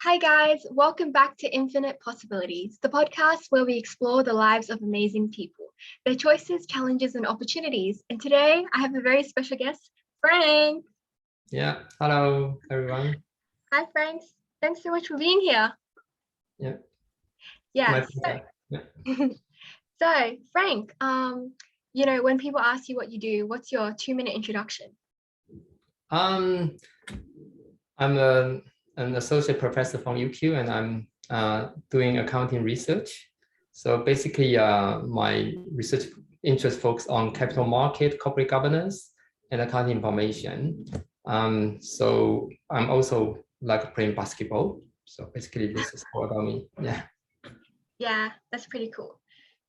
Hi guys, welcome back to Infinite Possibilities, the podcast where we explore the lives of amazing people, their choices, challenges, and opportunities. And today I have a very special guest, Frank. Yeah, hello everyone. Hi Frank, thanks so much for being here. Yeah. Yeah. Yeah. So Frank, when people ask you what you do, what's your 2-minute introduction? I'm an associate professor from UQ, and I'm doing accounting research. So basically, my research interest focuses on capital market, corporate governance, and accounting information. So I'm also like playing basketball. So basically, this is all about me. Yeah. Yeah, that's pretty cool.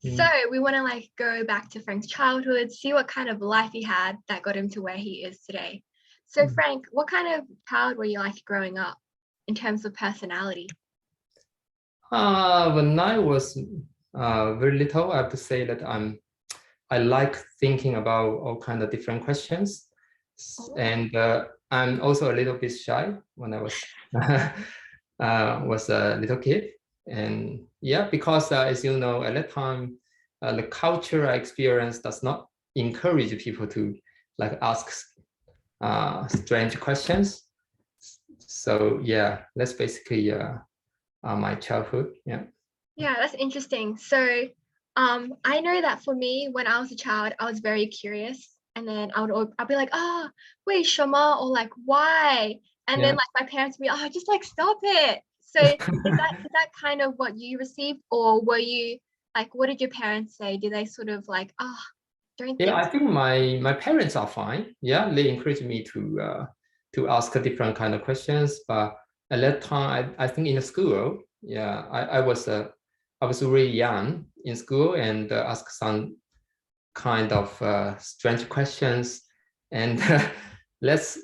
So we want to go back to Frank's childhood, see what kind of life he had that got him to where he is today. So Frank, what kind of child were you like growing up in terms of personality? When I was very little, I have to say that I like thinking about all kind of different questions, and I'm also a little bit shy when I was was a little kid. And yeah, because as you know, at that time, the cultural experience does not encourage people to ask strange questions. So yeah, that's basically my childhood. Yeah. Yeah, that's interesting. So I know that for me, when I was a child, I was very curious. And then I'd be like, wait, Shama, or why? And then my parents would be, just stop it. So is that kind of what you received, or were you what did your parents say? Did they sort of don't think? Yeah, I think my parents are fine. Yeah, they encourage me to ask different kind of questions. But at that time, I think in the school, yeah, I was really young in school and asked some kind of strange questions. And let's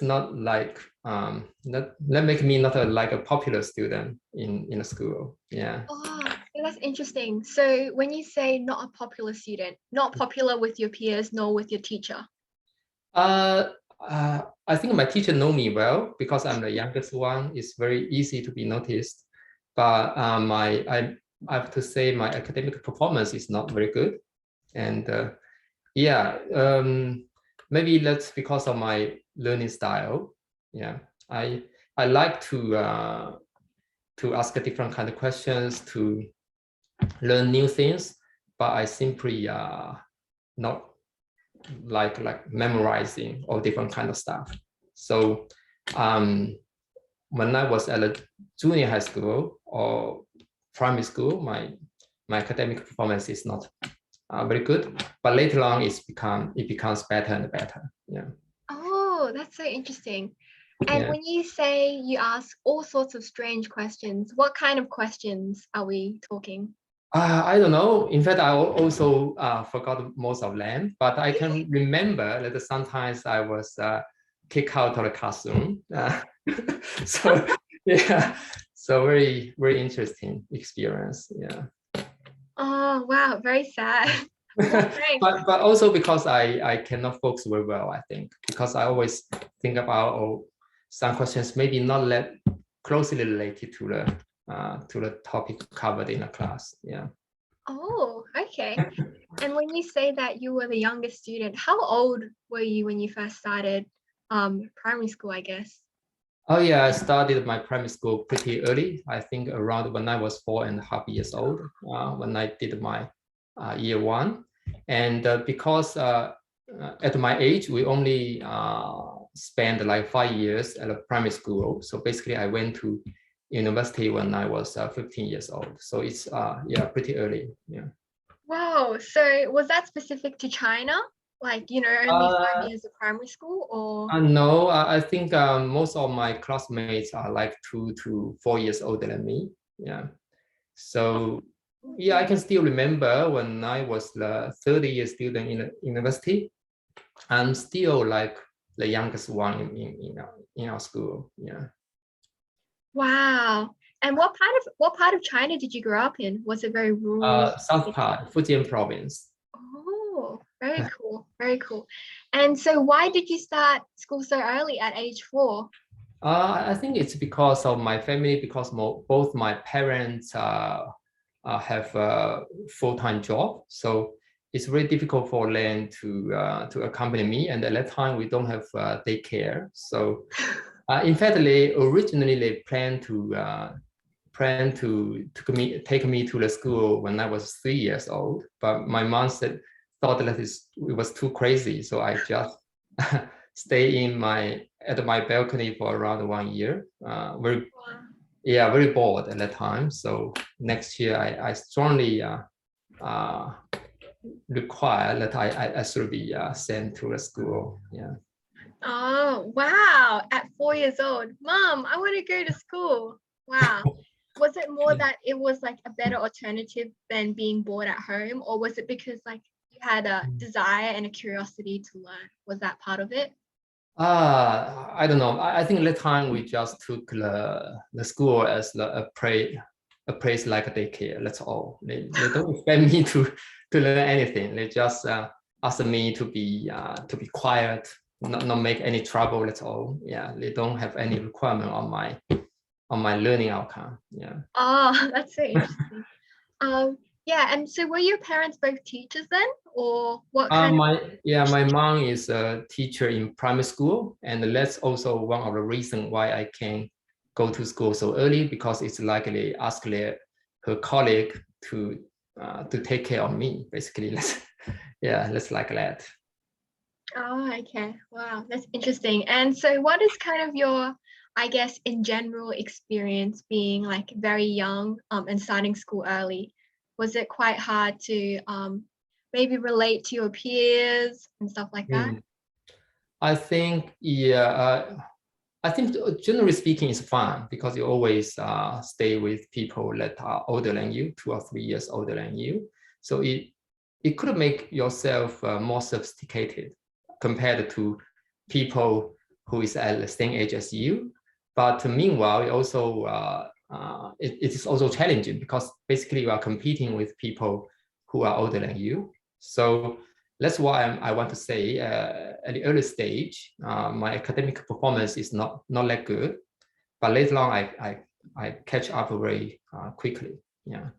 not that make me not a popular student in a school. Yeah. Oh, that's interesting. So when you say not a popular student, not popular with your peers nor with your teacher. I think my teacher know me well because I'm the youngest one. It's very easy to be noticed. But I have to say my academic performance is not very good. And yeah, maybe that's because of my learning style. Yeah, I like to ask a different kind of questions, to learn new things, but I simply not like memorizing all different kind of stuff. So when I was at a junior high school or primary school, my academic performance is not very good, but later on it becomes better and better. Yeah. Oh, that's so interesting. And when you say you ask all sorts of strange questions, what kind of questions are we talking? I don't know. In fact, I also forgot most of them, but I can remember that sometimes I was kicked out of the classroom. So yeah, so very, very interesting experience. Yeah. Oh, wow, very sad. But also because I cannot focus very well, I think, because I always think about some questions maybe not closely related to the topic covered in the class. Yeah. Oh, okay. And when you say that you were the youngest student, how old were you when you first started primary school, I guess? Oh yeah, I started my primary school pretty early. I think around when I was 4.5 years old, when I did my year one. And because at my age, we only spent like 5 years at a primary school. So basically I went to university when I was 15 years old. So it's yeah, pretty early. Yeah. Wow. So was that specific to China? Only 5 years of primary school, or? No, I think most of my classmates are like 2 to 4 years older than me. Yeah. So yeah, I can still remember when I was the 30-year student in the university. I'm still like the youngest one in our school. Yeah. Wow. And what part of China did you grow up in? Was it very rural? South part, Fujian province. Oh, very cool. Very cool. And so why did you start school so early at age 4? I think it's because of my family, because both my parents have a full-time job. So it's very difficult for them to accompany me. And at that time, we don't have daycare. So in fact, they originally planned to take me to the school when I was 3 years old. But my mom thought that it was too crazy. So I just stay at my balcony for around 1 year. Very bored at that time. So next year, I strongly require that I should be sent to the school. Yeah. Oh, wow. At 4 years old, Mom, I want to go to school. Wow. Was it more that it was like a better alternative than being bored at home, or was it because like you had a desire and a curiosity to learn? Was that part of it? I don't know. I think at that time we just took the school as a place like a daycare. That's all. They don't expect me to learn anything. They just ask me to be quiet, not make any trouble. That's all. Yeah, they don't have any requirement on my learning outcome. Yeah. Oh, that's so interesting. Yeah, and so were your parents both teachers then, or what kind of? My mom is a teacher in primary school, and that's also one of the reasons why I can go to school so early, because it's likely ask her colleague to take care of me. Basically, let's like that. Oh, okay. Wow, that's interesting. And so what is kind of your, I guess, in general experience being like very young and starting school early? Was it quite hard to maybe relate to your peers and stuff like that? I think I think generally speaking is fun, because you always stay with people that are older than you, 2 or 3 years older than you. So it could make yourself more sophisticated compared to people who is at the same age as you. But meanwhile, it is also challenging, because basically you are competing with people who are older than you. So that's why I want to say at the early stage, my academic performance is not that good, but later on I catch up very quickly. Yeah.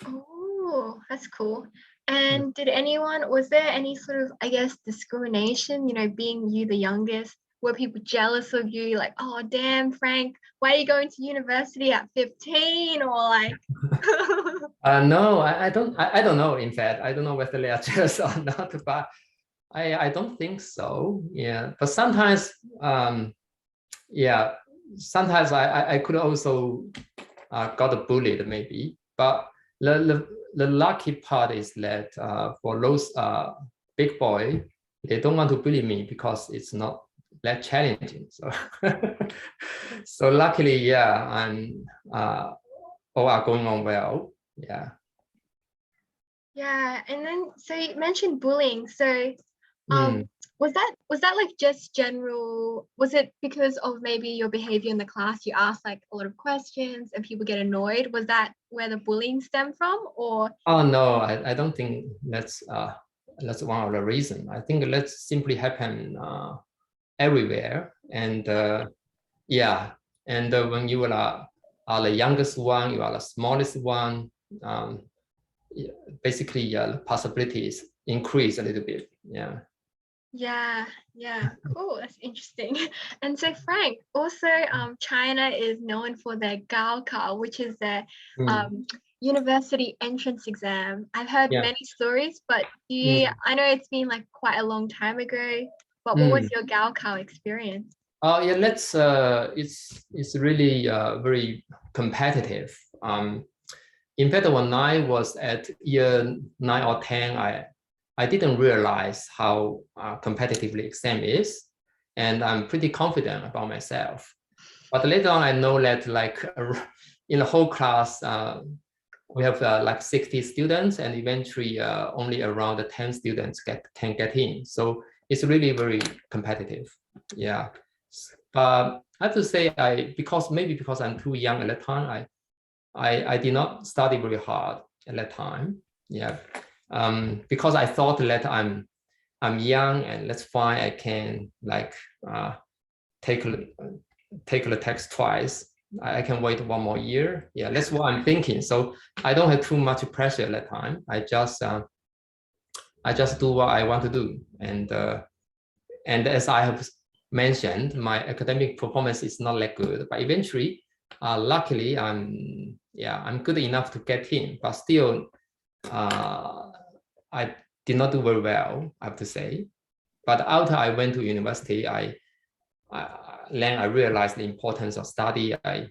Oh, that's cool. And was there any sort of, I guess, discrimination, being you the youngest? Were people jealous of you, like, oh, damn, Frank, why are you going to university at 15? Or like, No, I don't know. In fact, I don't know whether they are jealous or not, but I don't think so. Yeah, but sometimes, yeah, sometimes I could also got bullied maybe. But the lucky part is that for those big boy, they don't want to bully me because it's not that challenging. So so luckily, yeah, I'm all are going on well. Yeah. yeah. And then, so you mentioned bullying. So, Mm. was that like just general? Was it because of maybe your behavior in the class? You asked like a lot of questions and people get annoyed. Was that where the bullying stemmed from, or? Oh no, I don't think that's one of the reasons. I think that simply happen everywhere, and yeah, and when you are the youngest one, you are the smallest one. Um, Basically, the possibilities increase a little bit. Yeah. Yeah, cool. That's interesting. And so, Frank, also, China is known for their Gaokao, which is their Mm. university entrance exam. I've heard Yeah. many stories, but Mm. I know it's been like quite a long time ago, but what was Mm. your Gaokao experience? Yeah, it's really very competitive. In fact, when I was at year 9 or 10, I didn't realize how competitive the exam is, and I'm pretty confident about myself. But later on, I know that like in the whole class, we have like 60 students, and eventually only around 10 students can get in. So it's really very competitive. Yeah. I have to say, because I'm too young at that time, I did not study very hard at that time. Yeah, because I thought that I'm young and that's fine. I can like take take the test twice. I can wait 1 more year. Yeah, that's what I'm thinking. So I don't have too much pressure at that time. I just do what I want to do. And as I have mentioned, my academic performance is not that good, but eventually, luckily, I'm good enough to get in, but still, I did not do very well, I have to say. But after I went to university, then I realized the importance of study. I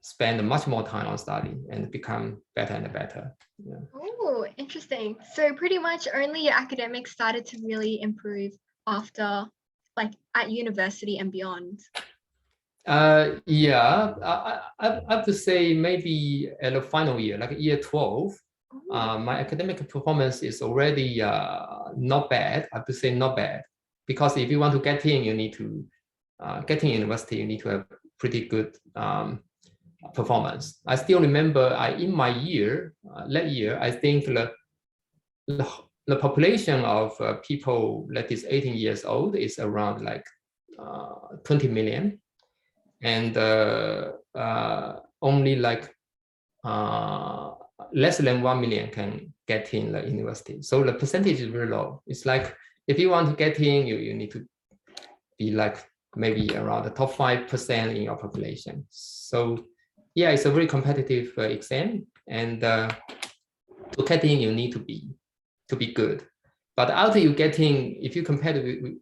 spend much more time on study and become better and better. Yeah. Oh, interesting. So pretty much only your academics started to really improve after, like, at university and beyond. Yeah, I have to say maybe at the final year, like year 12, my academic performance is already not bad. I have to say not bad, because if you want to get in, you need to get in university, you need to have pretty good performance. I still remember in my year, that year, I think the population of people that is 18 years old is around like 20 million. And only like less than 1 million can get in the university. So the percentage is very low. It's like, if you want to get in, you need to be like maybe around the top 5% in your population. So yeah, it's a very competitive exam. And to get in, you need to be good. But after you get in, if you compare it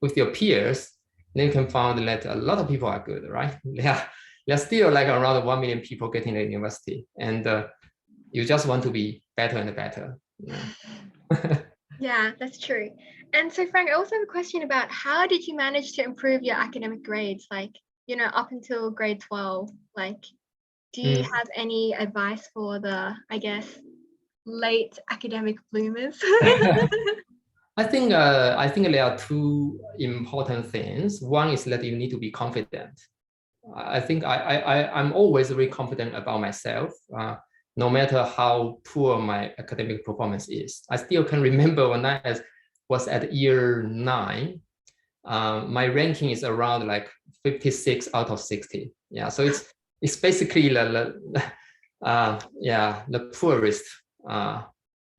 with your peers, then you can find that a lot of people are good, right? There's still like around 1 million people getting to university, and you just want to be better and better. Yeah. Yeah, that's true. And so, Frank, I also have a question about how did you manage to improve your academic grades, like, up until grade 12? Like, do you have any advice for the, I guess, late academic bloomers? I think there are two important things. One is that you need to be confident. I think I'm always very confident about myself, no matter how poor my academic performance is. I still can remember when I was at year 9, my ranking is around like 56 out of 60. Yeah, so it's basically the poorest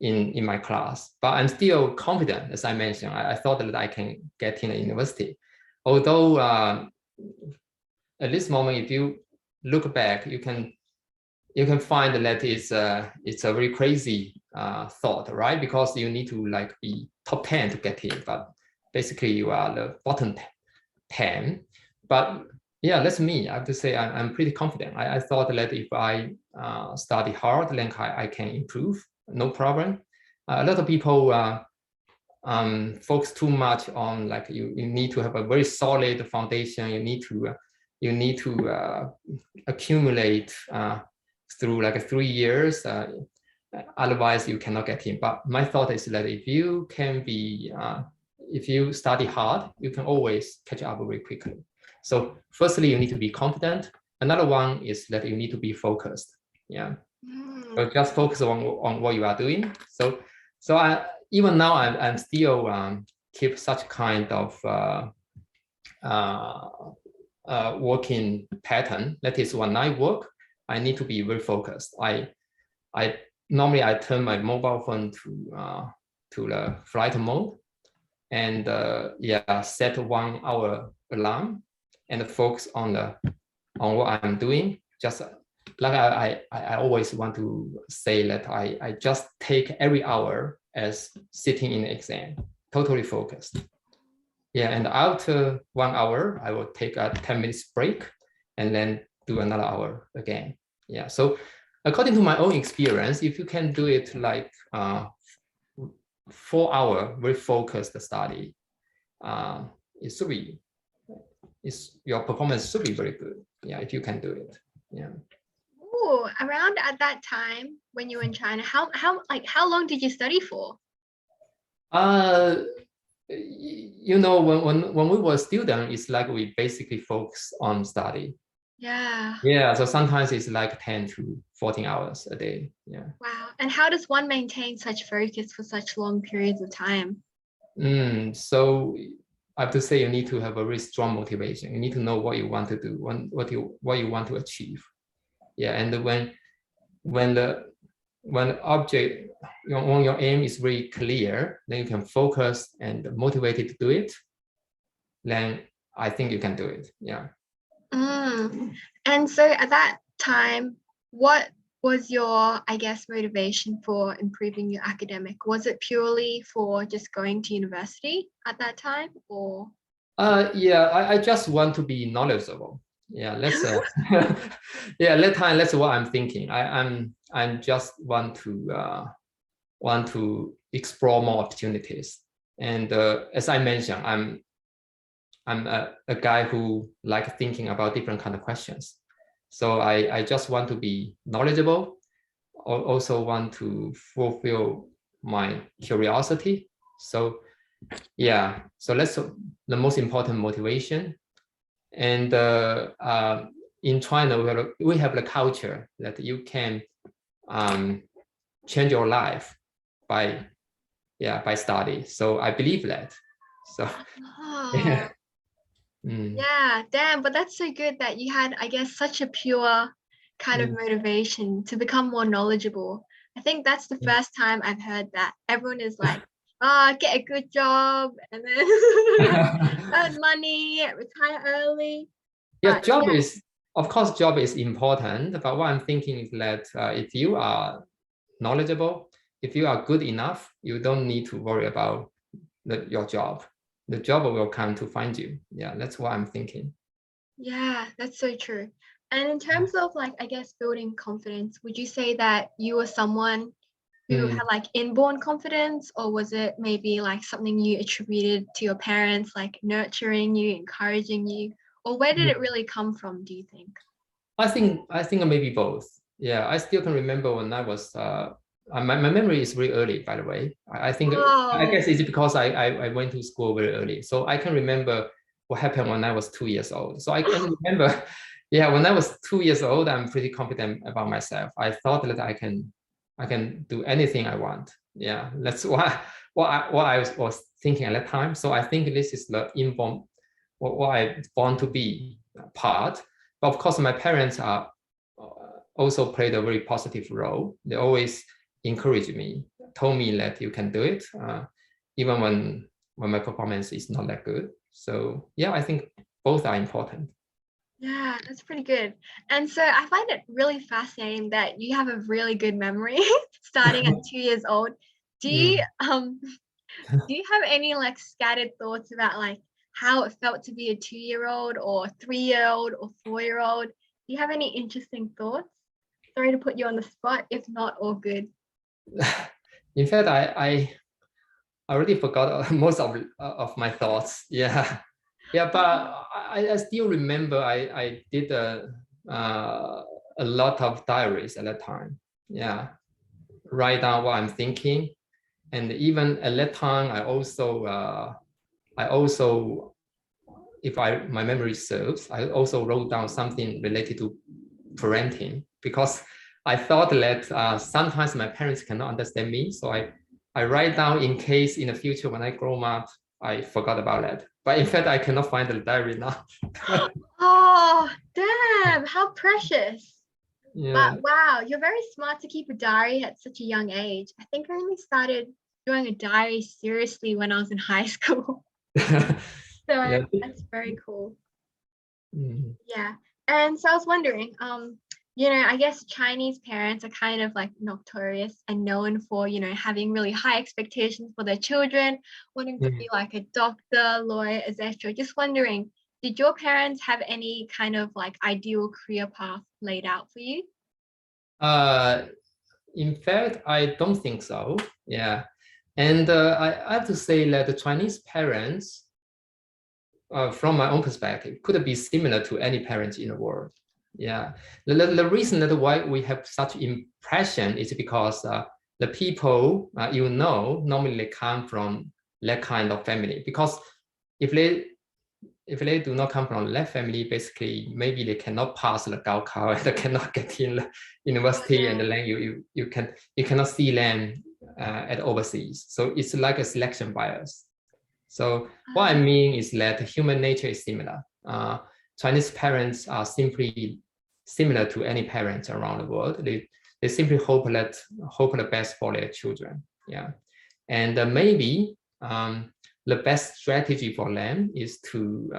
in my class, but I'm still confident. As I mentioned, I thought that I can get in a university. Although at this moment, if you look back, you can find that it's a very crazy thought, right? Because you need to like be top 10 to get in, but basically you are the bottom 10. But yeah, that's me. I have to say I'm pretty confident. I thought that if I study hard, then I can improve, no problem. A lot of people focus too much on like you need to have a very solid foundation. You need to accumulate through like 3 years. Otherwise, you cannot get in. But my thought is that if you study hard, you can always catch up very quickly. So firstly, you need to be confident. Another one is that you need to be focused. Yeah. So just focus on what you are doing. So even now I'm still keep such kind of working pattern. That is, when I work, I need to be very focused. I normally turn my mobile phone to the flight mode, and set 1 hour alarm and focus on what I'm doing. Just like I always want to say that I just take every hour as sitting in the exam, totally focused. Yeah, and after 1 hour, I will take a 10 minutes break and then do another hour again. Yeah, so according to my own experience, if you can do it like 4 hour very focused study, your performance should be very good. Yeah, if you can do it. Yeah. Oh, around at that time when you were in China, how long did you study for? When we were students, it's like we basically focus on study. Yeah. Yeah, so sometimes it's like 10 to 14 hours a day. Yeah. Wow. And how does one maintain such focus for such long periods of time? So I have to say you need to have a very strong motivation. You need to know what you want to do, what you want to achieve. Yeah, and when object, when your aim is very clear, then you can focus and motivated to do it. Then I think you can do it. Yeah. And so at that time, what was your, I guess, motivation for improving your academic? Was it purely for just going to university at that time, or? Yeah, I just want to be knowledgeable. Yeah, that's yeah, at that time that's what I'm thinking. I'm just want to explore more opportunities. And as I mentioned, I'm a guy who like thinking about different kind of questions. So I just want to be knowledgeable. Also want to fulfill my curiosity. So yeah, so that's the most important motivation. And in China, we have the culture that you can change your life by study. So I believe that. So yeah. Yeah, damn, but that's so good that you had, I guess, such a pure kind of motivation to become more knowledgeable. I think that's the first time I've heard that. Everyone is like, get a good job and then earn money, retire early. Yeah, But yeah. of course, job is important. But what I'm thinking is that if you are knowledgeable, if you are good enough, you don't need to worry about your job. The job will come to find you. Yeah, that's what I'm thinking. Yeah, that's so true. And in terms of like, I guess, building confidence, would you say that you were someone who had like inborn confidence, or was it maybe like something you attributed to your parents, like nurturing you, encouraging you, or where did it really come from, do you think? I think maybe both. Yeah, I still can remember when I was my memory is very early, by the way. I Oh, guess it's because I went to school very early. So I can remember what happened when I was 2 years old. So I can remember, yeah, when I was 2 years old, I'm pretty confident about myself. I thought that I can do anything I want. Yeah, that's what I was thinking at that time. So I think this is the inborn what I want to be part. But of course, my parents are also played a very positive role. They always encouraged me, told me that you can do it, even when my performance is not that good. So yeah, I think both are important. yeah, that's pretty good. And so I find it really fascinating that you have a really good memory starting at 2 years old. Do you do you have any like scattered thoughts about like how it felt to be a 2-year-old or 3-year-old or 4-year-old? Do you have any interesting thoughts? Sorry to put you on the spot. If not, all good. In fact, I already forgot most of my thoughts. Yeah, yeah, but I still remember I did a lot of diaries at that time. Yeah, write down what I'm thinking, and even at that time, I also, if my memory serves, I also wrote down something related to parenting, because I thought that sometimes my parents cannot understand me, so I write down in case in the future when I grow up, I forgot about that. But in fact, I cannot find the diary now. Oh, damn, how precious. Yeah. But wow, you're very smart to keep a diary at such a young age. I think I only started doing a diary seriously when I was in high school. So Yeah. that's very cool. Mhm. Yeah. And so I was wondering, I guess Chinese parents are kind of like notorious and known for, having really high expectations for their children, wanting to be like a doctor, lawyer, etc. Just wondering, did your parents have any kind of like ideal career path laid out for you? Uh, in fact, I don't think so. Yeah. And I have to say that the Chinese parents, from my own perspective, could be similar to any parents in the world. Yeah, the reason that why we have such impression is because the people normally they come from that kind of family. Because if they do not come from that family, basically maybe they cannot pass the Gaokao and they cannot get in the university, and then you cannot see them at overseas. So it's like a selection bias. So what I mean is that human nature is similar. Chinese parents are simply similar to any parents around the world. They simply hope the best for their children. Yeah, and maybe the best strategy for them is to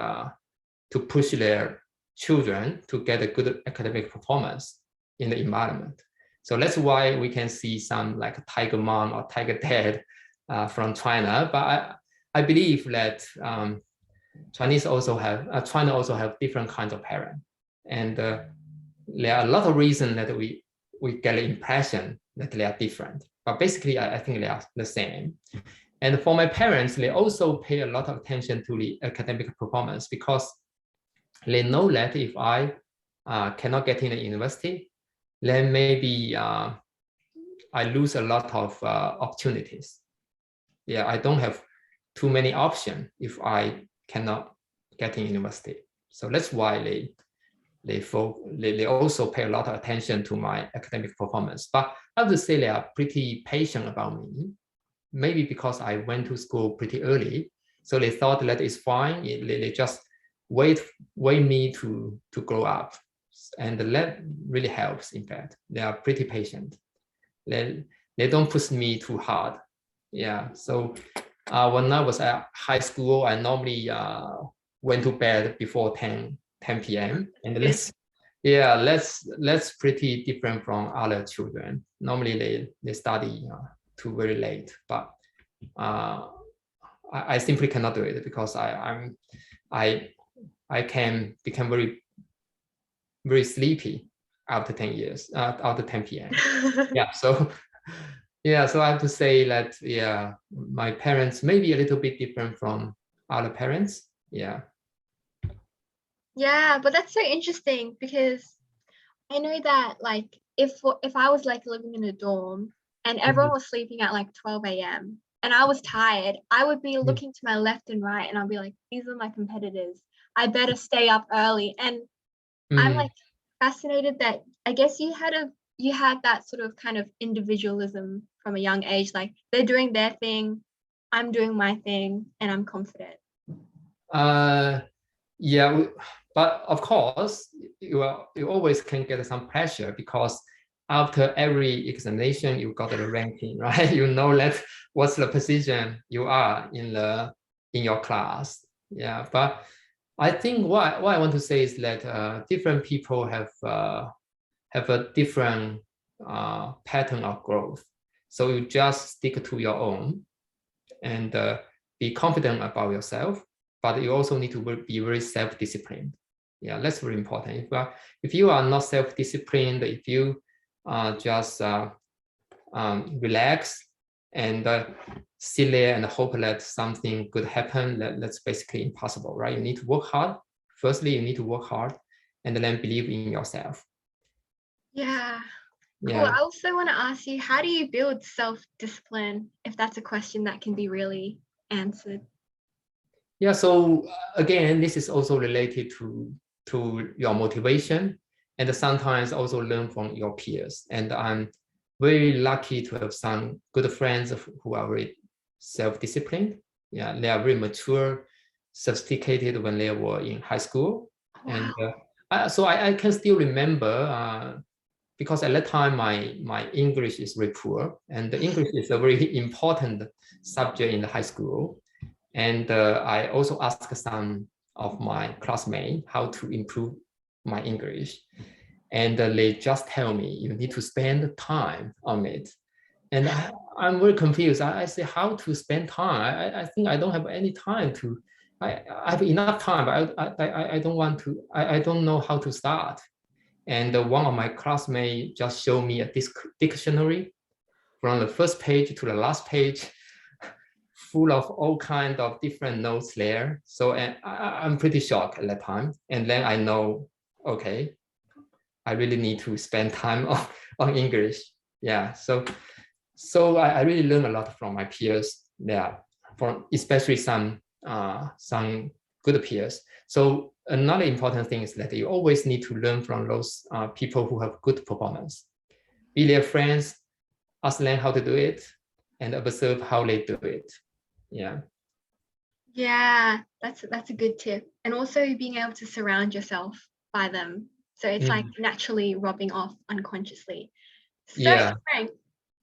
push their children to get a good academic performance in the environment. So that's why we can see some like tiger mom or tiger dad from China. But I believe that China also have different kinds of parents, and there are a lot of reasons that we get the impression that they are different. But basically, I think they are the same. And for my parents, they also pay a lot of attention to the academic performance because they know that if I cannot get in the university, then maybe I lose a lot of opportunities. Yeah, I don't have too many options if I cannot get in university. So that's why they also pay a lot of attention to my academic performance. But I would say they are pretty patient about me, maybe because I went to school pretty early. So they thought that it's fine. They just wait me to grow up. And that really helps, in fact. They are pretty patient. They don't push me too hard. Yeah, so when I was at high school, I normally went to bed before 10 p.m. And that's pretty different from other children. Normally they study too very late, but I simply cannot do it because I can become very very sleepy after 10 years after 10 p.m. Yeah, so yeah, so I have to say that yeah, my parents may be a little bit different from other parents. Yeah. Yeah, but that's so interesting because I know that like if I was like living in a dorm and everyone was sleeping at like 12 a.m. and I was tired, I would be looking to my left and right and I'll be like, these are my competitors. I better stay up early. And I'm like fascinated that I guess you had that sort of kind of individualism from a young age, like they're doing their thing, I'm doing my thing, and I'm confident. Yeah, but of course, you always can get some pressure because after every examination, you got the ranking, right? You know that what's the position you are in your class. Yeah, but I think what I want to say is that different people have a different pattern of growth. So you just stick to your own and be confident about yourself, but you also need to be very self-disciplined. Yeah, that's very important. If you are not self-disciplined, if you just relax and sit there and hope that something good happen, that's basically impossible, right? You need to work hard. Firstly, you need to work hard and then believe in yourself. Yeah. Cool. Yeah. I also want to ask you, how do you build self-discipline, if that's a question that can be really answered? Yeah, so again, this is also related to your motivation and sometimes also learn from your peers. And I'm very lucky to have some good friends who are very self-disciplined. Yeah, they are very mature, sophisticated when they were in high school. Wow. And so I can still remember because at that time my English is very poor, and the English is a very important subject in the high school. And I also asked some of my classmates how to improve my English. And they just tell me, you need to spend time on it. And I'm very confused. I say, how to spend time? I think I don't have any time to, I have enough time, but I don't want to, I don't know how to start. And one of my classmates just showed me a dictionary from the first page to the last page, full of all kinds of different notes there. So I'm pretty shocked at that time. And then I know, okay, I really need to spend time on English. Yeah, so I really learned a lot from my peers. Yeah, from especially some good peers. So another important thing is that you always need to learn from those people who have good performance. Be their friends, ask them how to do it, and observe how they do it. Yeah. Yeah, that's a good tip. And also being able to surround yourself by them. So it's like Mm, naturally rubbing off unconsciously. So, yeah. Frank,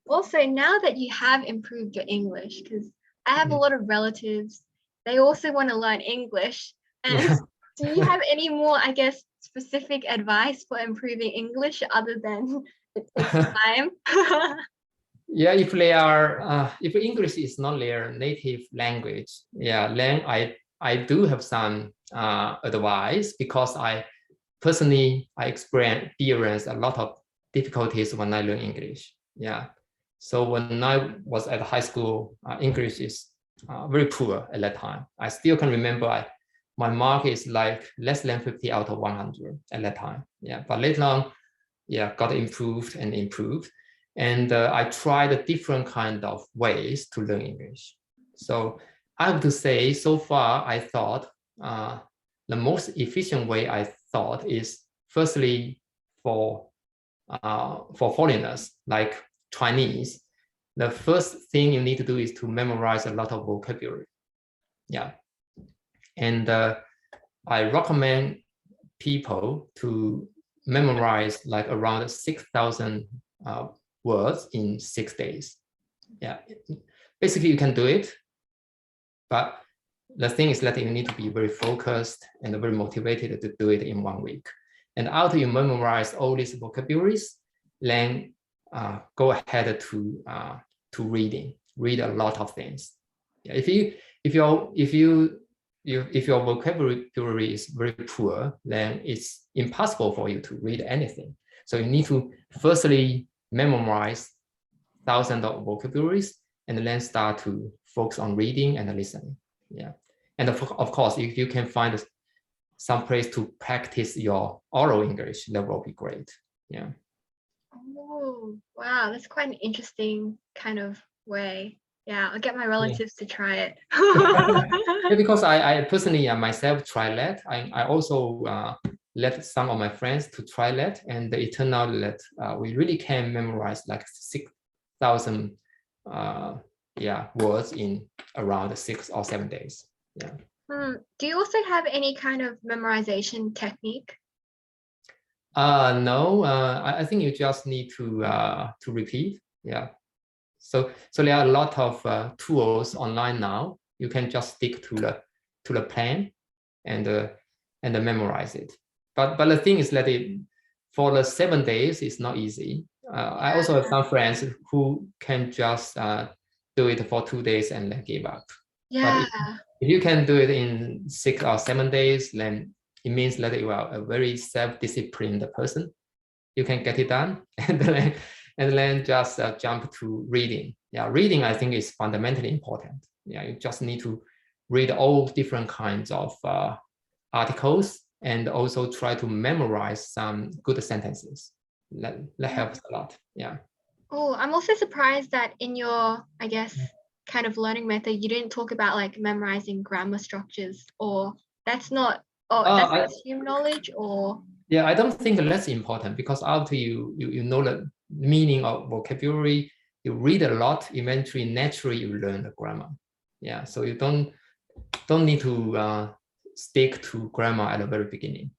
also now that you have improved your English, because I have a Mm. lot of relatives, they also want to learn English. And Yeah. do you have any more, I guess, specific advice for improving English other than it takes time? Yeah, if they are, if English is not their native language, yeah, then I do have some advice because I personally I experienced a lot of difficulties when I learn English. Yeah, so when I was at high school, English is very poor at that time. I still can remember my mark is like less than 50 out of 100 at that time. Yeah, but later on, yeah, got improved and improved. And I tried different kind of ways to learn English. So I have to say, so far, I thought the most efficient way I thought is firstly for foreigners like Chinese. The first thing you need to do is to memorize a lot of vocabulary. Yeah, and I recommend people to memorize like around 6,000 words in 6 days. Yeah, basically you can do it, but the thing is that you need to be very focused and very motivated to do it in 1 week. And after you memorize all these vocabularies, then go ahead to reading. Read a lot of things. Yeah, if your vocabulary is very poor, then it's impossible for you to read anything. So you need to firstly memorize thousands of vocabularies and then start to focus on reading and listening. Yeah. And of course, if you can find some place to practice your oral English, that will be great. Yeah. Oh, wow, that's quite an interesting kind of way. Yeah, I'll get my Yeah. relatives to try it. Yeah, because I personally myself try that. I also let some of my friends to try that, and it turned out that we really can memorize like 6,000 yeah words in around 6 or 7 days. Yeah. Do you also have any kind of memorization technique? No, I think you just need to repeat. Yeah. So there are a lot of tools online now. You can just stick to the plan and memorize it. But the thing is that for the 7 days, it's not easy. I also have some friends who can just do it for 2 days and then give up. But Yeah, if you can do it in 6 or 7 days, then it means that you are a very self-disciplined person. You can get it done, and then just jump to reading. Yeah, reading I think is fundamentally important. Yeah, you just need to read all different kinds of articles and also try to memorize some good sentences. That yeah. helps a lot. Yeah. Oh, I'm also surprised that in your, I guess, kind of learning method, you didn't talk about like memorizing grammar structures, or that's not, or that's I, assumed knowledge, or yeah, I don't think that's important because after you know the meaning of vocabulary, you read a lot, eventually naturally you learn the grammar. Yeah, so you don't need to stick to grammar at the very beginning,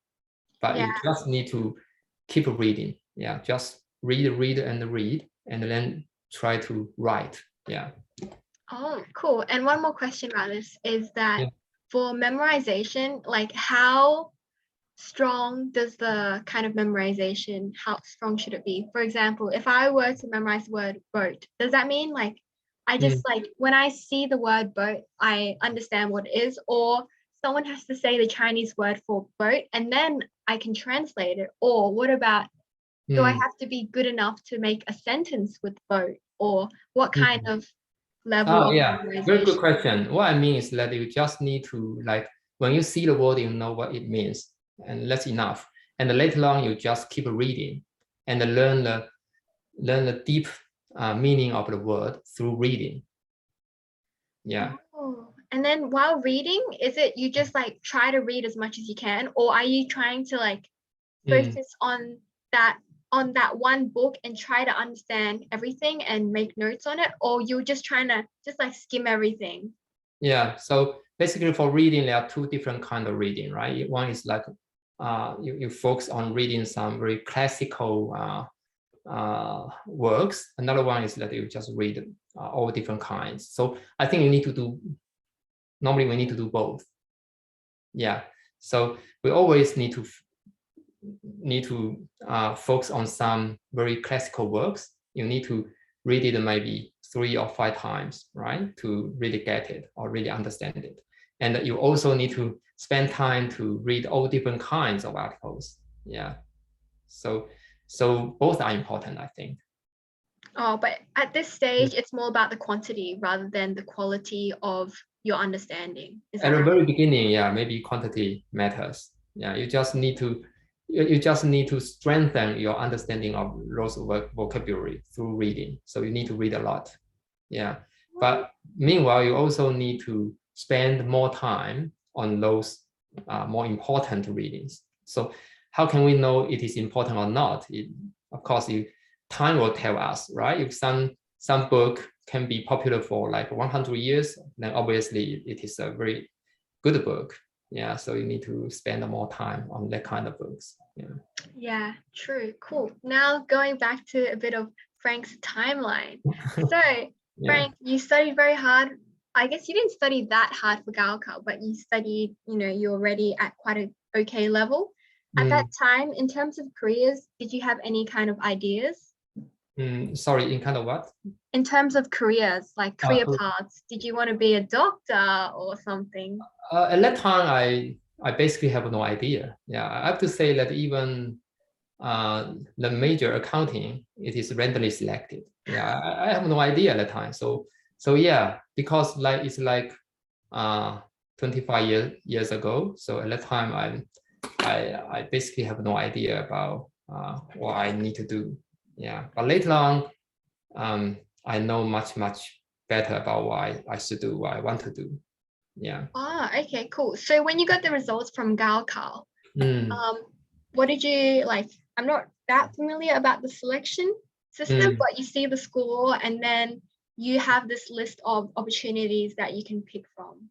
but yeah. you just need to keep reading. Yeah, just read, and then try to write. Yeah. Oh, cool. And one more question about this is that Yeah. for memorization, like how strong does the kind of memorization, how strong should it be? For example, if I were to memorize the word boat, does that mean like I just Mm, like when I see the word boat, I understand what it is, or someone has to say the Chinese word for boat and then I can translate it? Or what about do I mm, have to be good enough to make a sentence with boat? Or what kind mm. of level Oh of yeah, very good memorization? question. What I mean is that you just need to like when you see the word, you know what it means, and that's enough. And later on, you just keep reading and learn the deep meaning of the word through reading. Yeah. Oh, and then while reading, is it you just like try to read as much as you can, or are you trying to like Mm, focus that on that one book and try to understand everything and make notes on it, or you're just trying to just like skim everything? yeah. So basically for reading, there are two different kinds of reading, right? One is like you focus on reading some very classical works. Another one is that you just read all different kinds. So I think you need to do, normally we need to do both. Yeah, so we always need to focus on some very classical works. You need to read it maybe 3 or 5 times, right, to really get it or really understand it. And you also need to spend time to read all different kinds of articles. Yeah, so both are important, I think. Oh, but at this stage, it's more about the quantity rather than the quality of your understanding. Is At that the right? very beginning, yeah, maybe quantity matters. Yeah, you just need to strengthen your understanding of those vocabulary through reading. So you need to read a lot. Yeah, but meanwhile, you also need to spend more time on those more important readings. So how can we know it is important or not? Of course, time will tell us, right? If some book can be popular for like 100 years, then obviously it is a very good book. Yeah, so you need to spend more time on that kind of books. Yeah. Yeah, true. Cool. Now going back to a bit of Frank's timeline. So, Yeah. Frank, you studied very hard. I guess you didn't study that hard for Gaokao, but you studied, you're already at quite an okay level. At that time, in terms of careers, did you have any kind of ideas? Sorry, in kind of what? In terms of careers, like career Cool. paths, did you want to be a doctor or something? At that time, I basically have no idea. Yeah, I have to say that even the major accounting, it is randomly selected. Yeah, I have no idea at the time. So yeah, because like it's like 25 years ago. So at that time, I basically have no idea about what I need to do. Yeah, but later on, I know much better about what I should do, what I want to do. Yeah. Ah, okay, cool. So when you got the results from Gaokao, Mm, what did you like? I'm not that familiar about the selection system, mm. but you see the score and then you have this list of opportunities that you can pick from,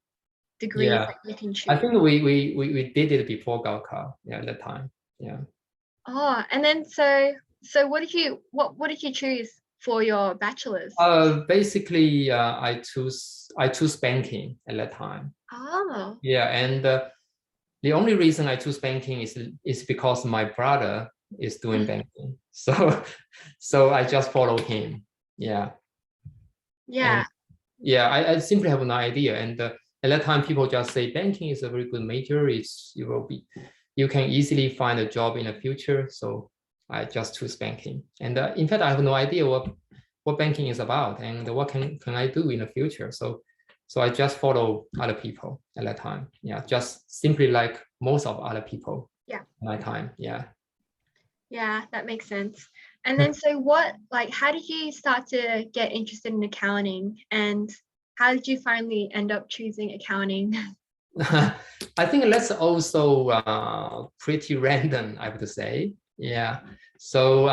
degrees Yeah, that you can I choose. think we did it before Gaokao. Yeah, at that time. Yeah. Oh, and then so what did you choose for your bachelor's? Basically, I choose banking at that time. Oh, Yeah, and the only reason I choose banking is because my brother is doing banking. So so I just follow him. Yeah, and yeah. yeah, I simply have no idea. And at that time, people just say banking is a very good major. You can easily find a job in the future. So I just choose banking. And in fact, I have no idea what banking is about and what can I do in the future. So I just follow other people at that time. Yeah, just simply like most of other people. Yeah. At that time. Yeah. Yeah, that makes sense. And then so how did you start to get interested in accounting and how did you finally end up choosing accounting? I think that's also pretty random, I have to say. Yeah. So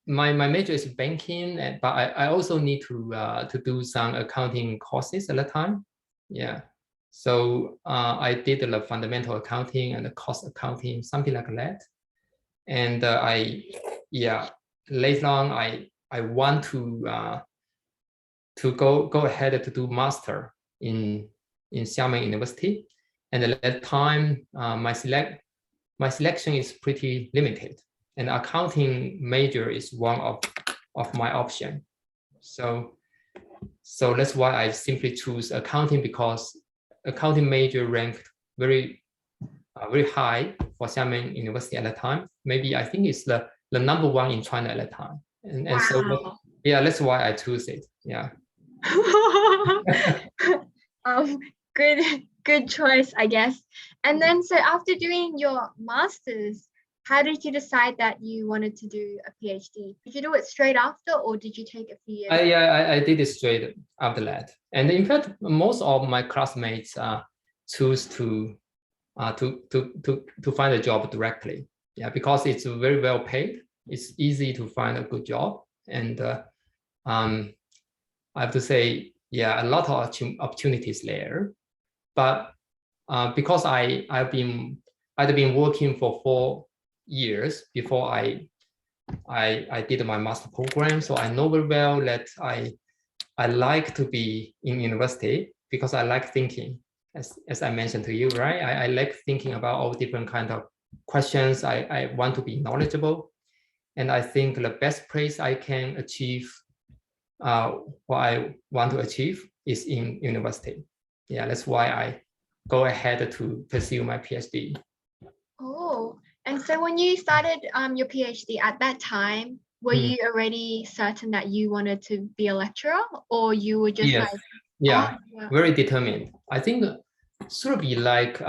my major is banking, but I also need to do some accounting courses at the time. Yeah. So I did the fundamental accounting and the cost accounting, something like that. And later on I want to go ahead to do master in Xiamen University. And at that time, my selection is pretty limited, and accounting major is one of my option. So that's why I simply choose accounting, because accounting major ranked very high for Xiamen University at the time. Maybe I think it's the number one in China at the time. And so Wow. yeah, that's why I choose it. Yeah. um, good choice, I guess. And then so after doing your master's, how did you decide that you wanted to do a PhD? Did you do it straight after or did you take a few years? I did it straight after that. And in fact, most of my classmates choose to find a job directly. Yeah, because it's very well paid. It's easy to find a good job. And I have to say, yeah, a lot of opportunities there. But because I'd been working for 4 years before I did my master program, so I know very well that I like to be in university because I like thinking, as I mentioned to you, right? I like thinking about all different kind of questions. I want to be knowledgeable, and I think the best place I can achieve what I want to achieve is in university. Yeah, that's why I go ahead to pursue my PhD. Oh, and so when you started your PhD at that time, were you already certain that you wanted to be a lecturer, or you were just Yes. like, Yeah, oh, yeah. very determined. I think should be like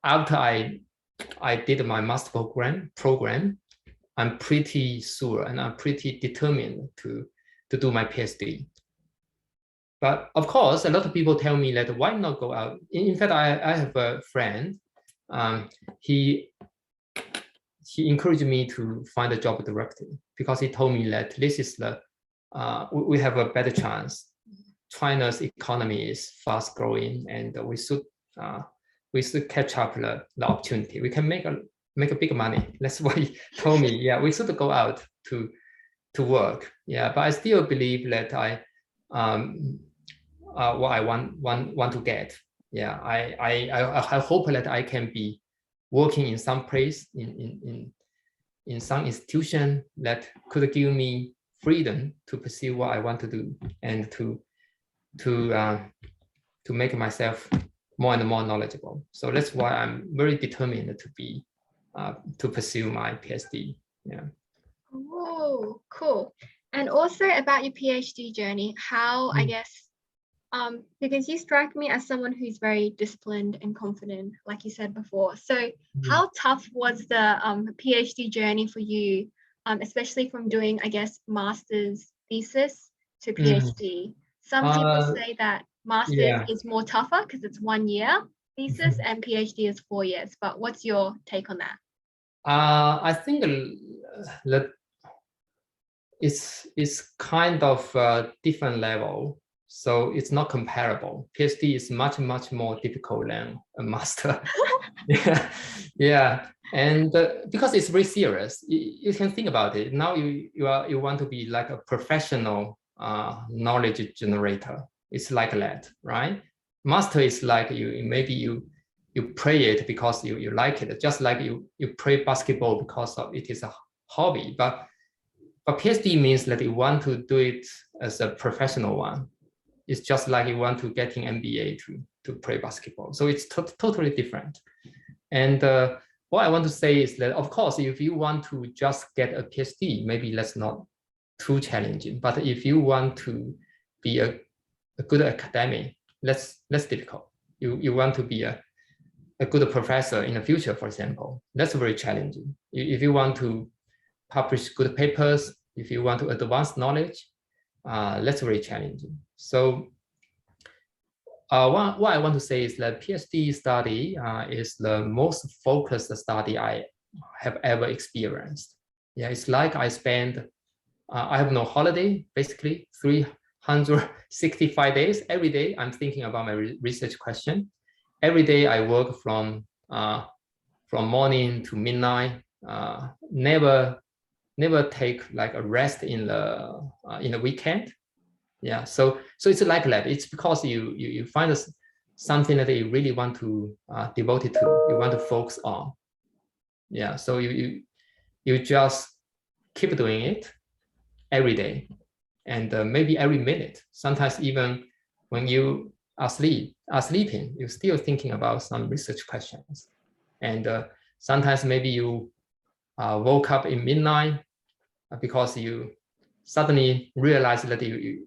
after I did my master program, I'm pretty sure and I'm pretty determined to do my PhD. But of course, a lot of people tell me that why not go out? In fact, I have a friend. He encouraged me to find a job directly because he told me that this is the we have a better chance. China's economy is fast growing, and we should catch up the opportunity. We can make a big money. That's what he told me. Yeah, we should go out to work. Yeah, but I still believe that what I want to get. Yeah, I hope that I can be working in some place in some institution that could give me freedom to pursue what I want to do and to make myself more and more knowledgeable. So that's why I'm very determined to be to pursue my PhD. Yeah. Oh, cool. And also about your PhD journey, how I guess because you strike me as someone who's very disciplined and confident, like you said before. So how tough was the PhD journey for you, especially from doing, I guess, master's thesis to PhD? Some people say that master's Yeah. is more tougher because it's 1 year thesis and PhD is 4 years. But what's your take on that? I think that it's kind of a different level. So it's not comparable. PhD is much more difficult than a master. Yeah, yeah, and because it's very serious, you can think about it. Now you want to be like a professional knowledge generator. It's like that, right? Master is like you play it because you like it, just like you play basketball because of it is a hobby. But PhD means that you want to do it as a professional one. It's just like you want to get an MBA to play basketball. So it's totally different. And what I want to say is that, of course, if you want to just get a PhD, maybe that's not too challenging. But if you want to be a good academic, that's difficult. You want to be a good professor in the future, for example, that's very challenging. If you want to publish good papers, if you want to advance knowledge, that's very challenging. So what I want to say is that PhD study is the most focused study I have ever experienced. Yeah, it's like I have no holiday, basically 365 days. Every day I'm thinking about my research question. Every day I work from morning to midnight. Never take like a rest in the weekend. Yeah, so it's like that. It's because you find something that you really want to devote it to. You want to focus on. Yeah, so you just keep doing it every day, and maybe every minute. Sometimes even when you are sleeping, you're still thinking about some research questions. And sometimes maybe you woke up in midnight because you suddenly realize that you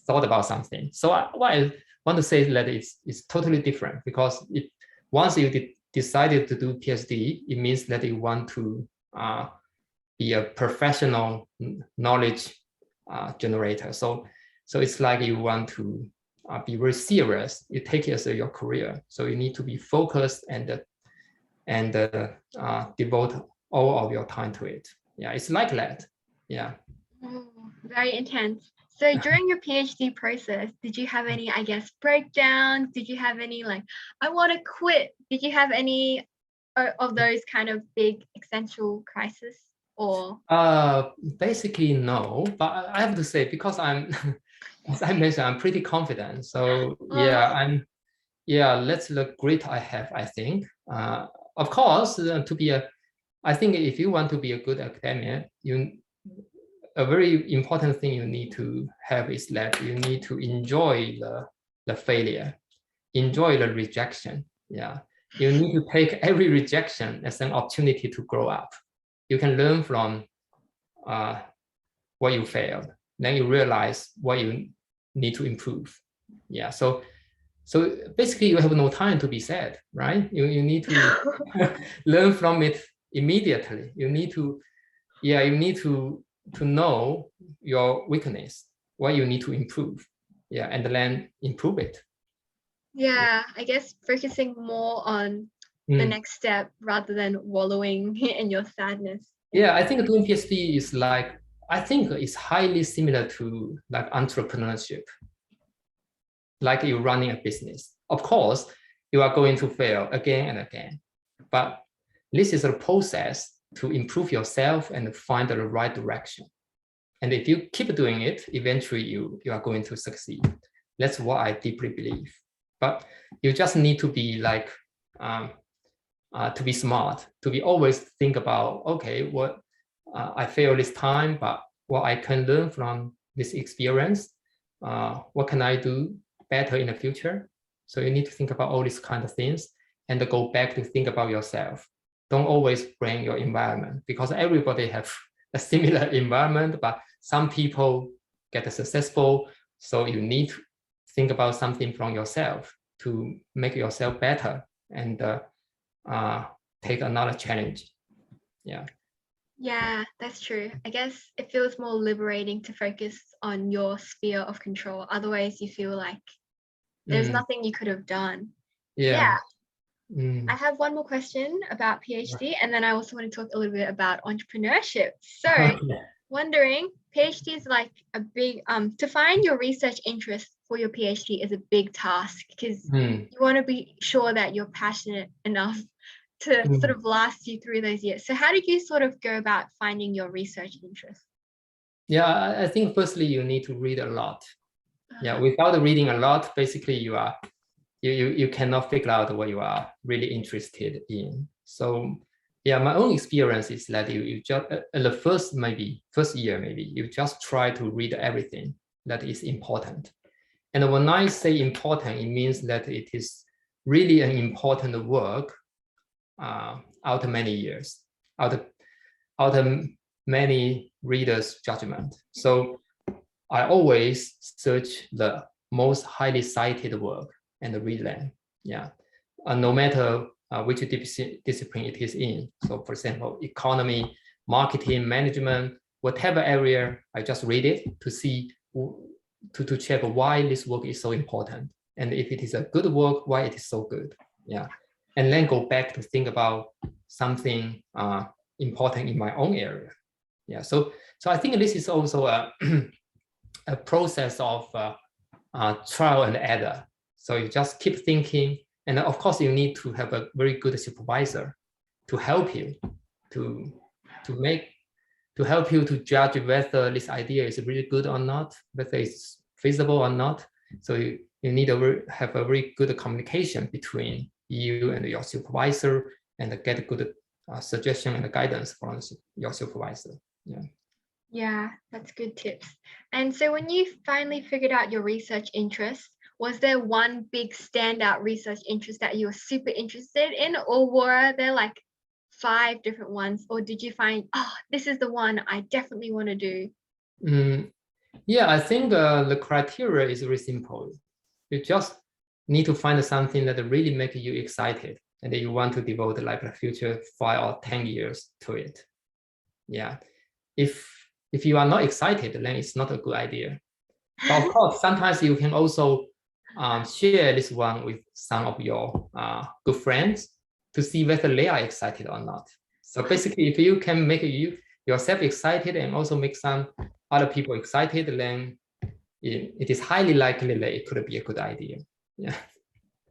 thought about something. So what I want to say is that it's totally different, because once you decided to do PhD, it means that you want to be a professional knowledge generator. So it's like you want to be very serious. You take it as your career. So you need to be focused and devote all of your time to it. Yeah, it's like that. Yeah. Oh, very intense. So during your PhD process, did you have any, I guess, breakdowns? Did you have any like, I want to quit? Did you have any of those kind of big existential crisis or? Basically no, but I have to say because I'm, as I mentioned, I'm pretty confident. So yeah, that's the grit I have. I think. Of course, I think if you want to be a good academic, a very important thing you need to have is that you need to enjoy the failure, enjoy the rejection. Yeah, you need to take every rejection as an opportunity to grow up. You can learn from what you failed. Then you realize what you need to improve. Yeah, so basically you have no time to be sad, right? You need to learn from it immediately. You need to know your weakness, what you need to improve. Yeah, and then improve it. Yeah, I guess focusing more on the next step rather than wallowing in your sadness. Yeah, I think doing PhD is like, I think it's highly similar to like entrepreneurship, like you're running a business. Of course, you are going to fail again and again, but this is a process to improve yourself and find the right direction. And if you keep doing it, eventually you are going to succeed. That's what I deeply believe. But you just need to be like, to be smart, to be always think about, okay, what I failed this time, but what I can learn from this experience, what can I do better in the future? So you need to think about all these kind of things and go back to think about yourself. Don't always blame your environment because everybody have a similar environment, but some people get successful. So you need to think about something from yourself to make yourself better and take another challenge. Yeah. Yeah, that's true. I guess it feels more liberating to focus on your sphere of control. Otherwise, you feel like there's nothing you could have done. Yeah. I have one more question about PhD, and then I also want to talk a little bit about entrepreneurship. So, wondering, PhD is like a big to find your research interest for your PhD is a big task because you want to be sure that you're passionate enough to sort of last you through those years. So how did you sort of go about finding your research interest? Yeah, I think firstly you need to read a lot. Yeah, without reading a lot, basically you cannot figure out what you are really interested in. So yeah, my own experience is that you just in the first year maybe you just try to read everything that is important. And when I say important, it means that it is really an important work out of many years, out of many readers' judgment. So I always search the most highly cited work and read them. Yeah, no matter which discipline it is in. So for example, economy, marketing, management, whatever area, I just read it to see, to check why this work is so important. And if it is a good work, why it is so good. Yeah, and then go back to think about something important in my own area. Yeah, so I think this is also a process of trial and error. So you just keep thinking, and of course you need to have a very good supervisor to help you to help you to judge whether this idea is really good or not, whether it's feasible or not. So you need to have a very good communication between you and your supervisor and get good suggestion and guidance from your supervisor. Yeah. Yeah, that's good tips. And so when you finally figured out your research interest, was there one big standout research interest that you were super interested in, or were there like 5 different ones, or did you find, oh, this is the one I definitely want to do? Yeah, I think the criteria is very simple. You just need to find something that really makes you excited and that you want to devote like a future 5 or 10 years to it. Yeah, if you are not excited, then it's not a good idea. But of course, sometimes you can also share this one with some of your good friends to see whether they are excited or not. So basically, if you can make yourself excited and also make some other people excited, then it is highly likely that it could be a good idea. Yeah.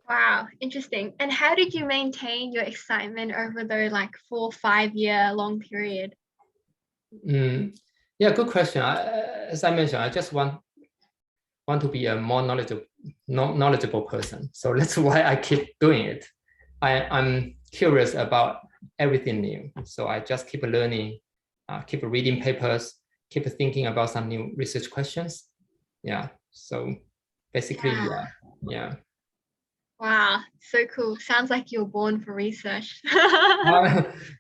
Wow, interesting. And how did you maintain your excitement over the like 4 or 5 year long period? Yeah, good question. As I mentioned, I just want to be a more knowledgeable person. So that's why I keep doing it. I'm curious about everything new. So I just keep learning, keep reading papers, keep thinking about some new research questions. Yeah. So basically, yeah. Wow, so cool. Sounds like you're born for research.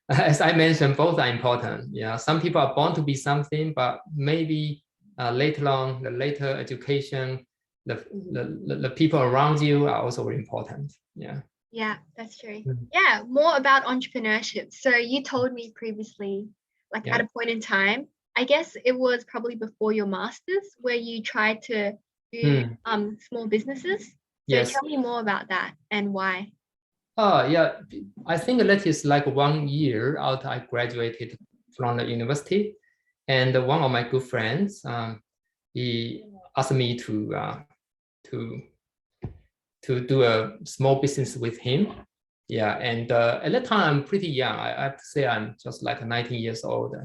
As I mentioned, both are important. Yeah, some people are born to be something, but maybe later on, the later education, the people around you are also very important. Yeah. Yeah, that's true. Yeah, more about entrepreneurship. So you told me previously, like at Yeah. a point in time, I guess it was probably before your master's where you tried to do small businesses. So Yes. tell me more about that and why. Yeah, I think that is like 1 year after I graduated from the university, and one of my good friends, he asked me to do a small business with him. Yeah, and at that time I'm pretty young. I have to say I'm just like 19 years old,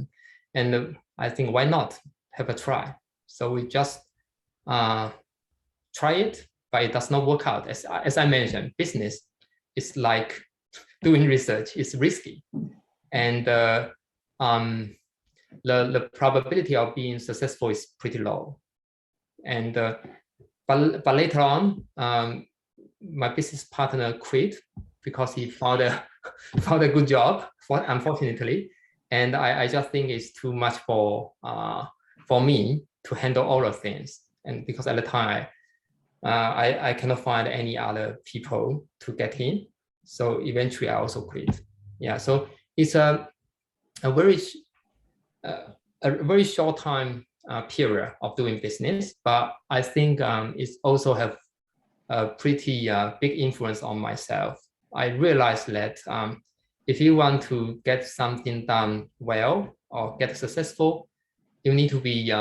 and I think why not have a try? So we just try it, but it does not work out. As I mentioned, business is like doing research. It's risky, and the probability of being successful is pretty low. And but later on, my business partner quit because he found a found a good job, unfortunately. And I just think it's too much for me to handle all of things. And because at the time I cannot find any other people to get in, so eventually I also quit. Yeah, so it's a very short time period of doing business, but I think it also have a pretty big influence on myself. I realized that if you want to get something done well or get successful, you need to be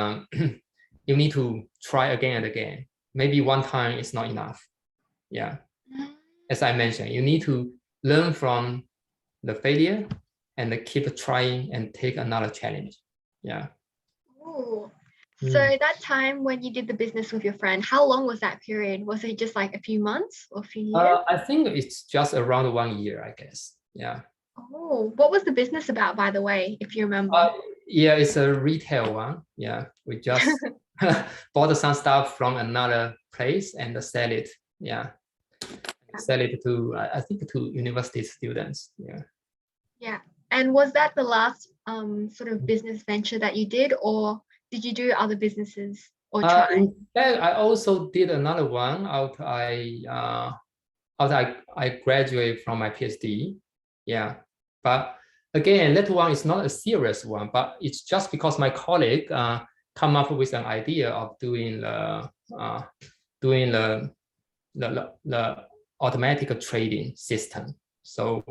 you need to try again and again. Maybe one time is not enough. Yeah, as I mentioned, you need to learn from the failure and keep trying and take another challenge. Yeah. Ooh. So that time when you did the business with your friend, how long was that period? Was it just like a few months or a few years? I think it's just around 1 year, I guess. Yeah. Oh, what was the business about, by the way, if you remember? Yeah, it's a retail one. Yeah, we just bought some stuff from another place and sell it. Yeah, sell it to I think to university students. Yeah. Yeah. And was that the last sort of business venture that you did, or did you do other businesses or try? In fact, I also did another one after I graduated from my PhD. Yeah, but again, that one is not a serious one, but it's just because my colleague come up with an idea of doing the automatic trading system. So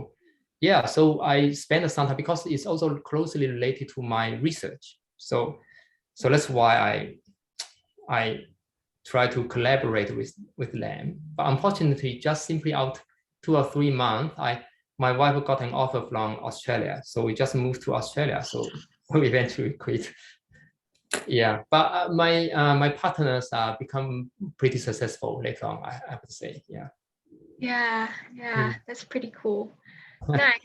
yeah, so I spent some time because it's also closely related to my research. So that's why I try to collaborate with them. But unfortunately, just simply out 2 or 3 months, my wife got an offer from Australia, so we just moved to Australia. So we eventually quit. Yeah, but my partners become pretty successful later on. I would say, yeah. Yeah, that's pretty cool. Nice.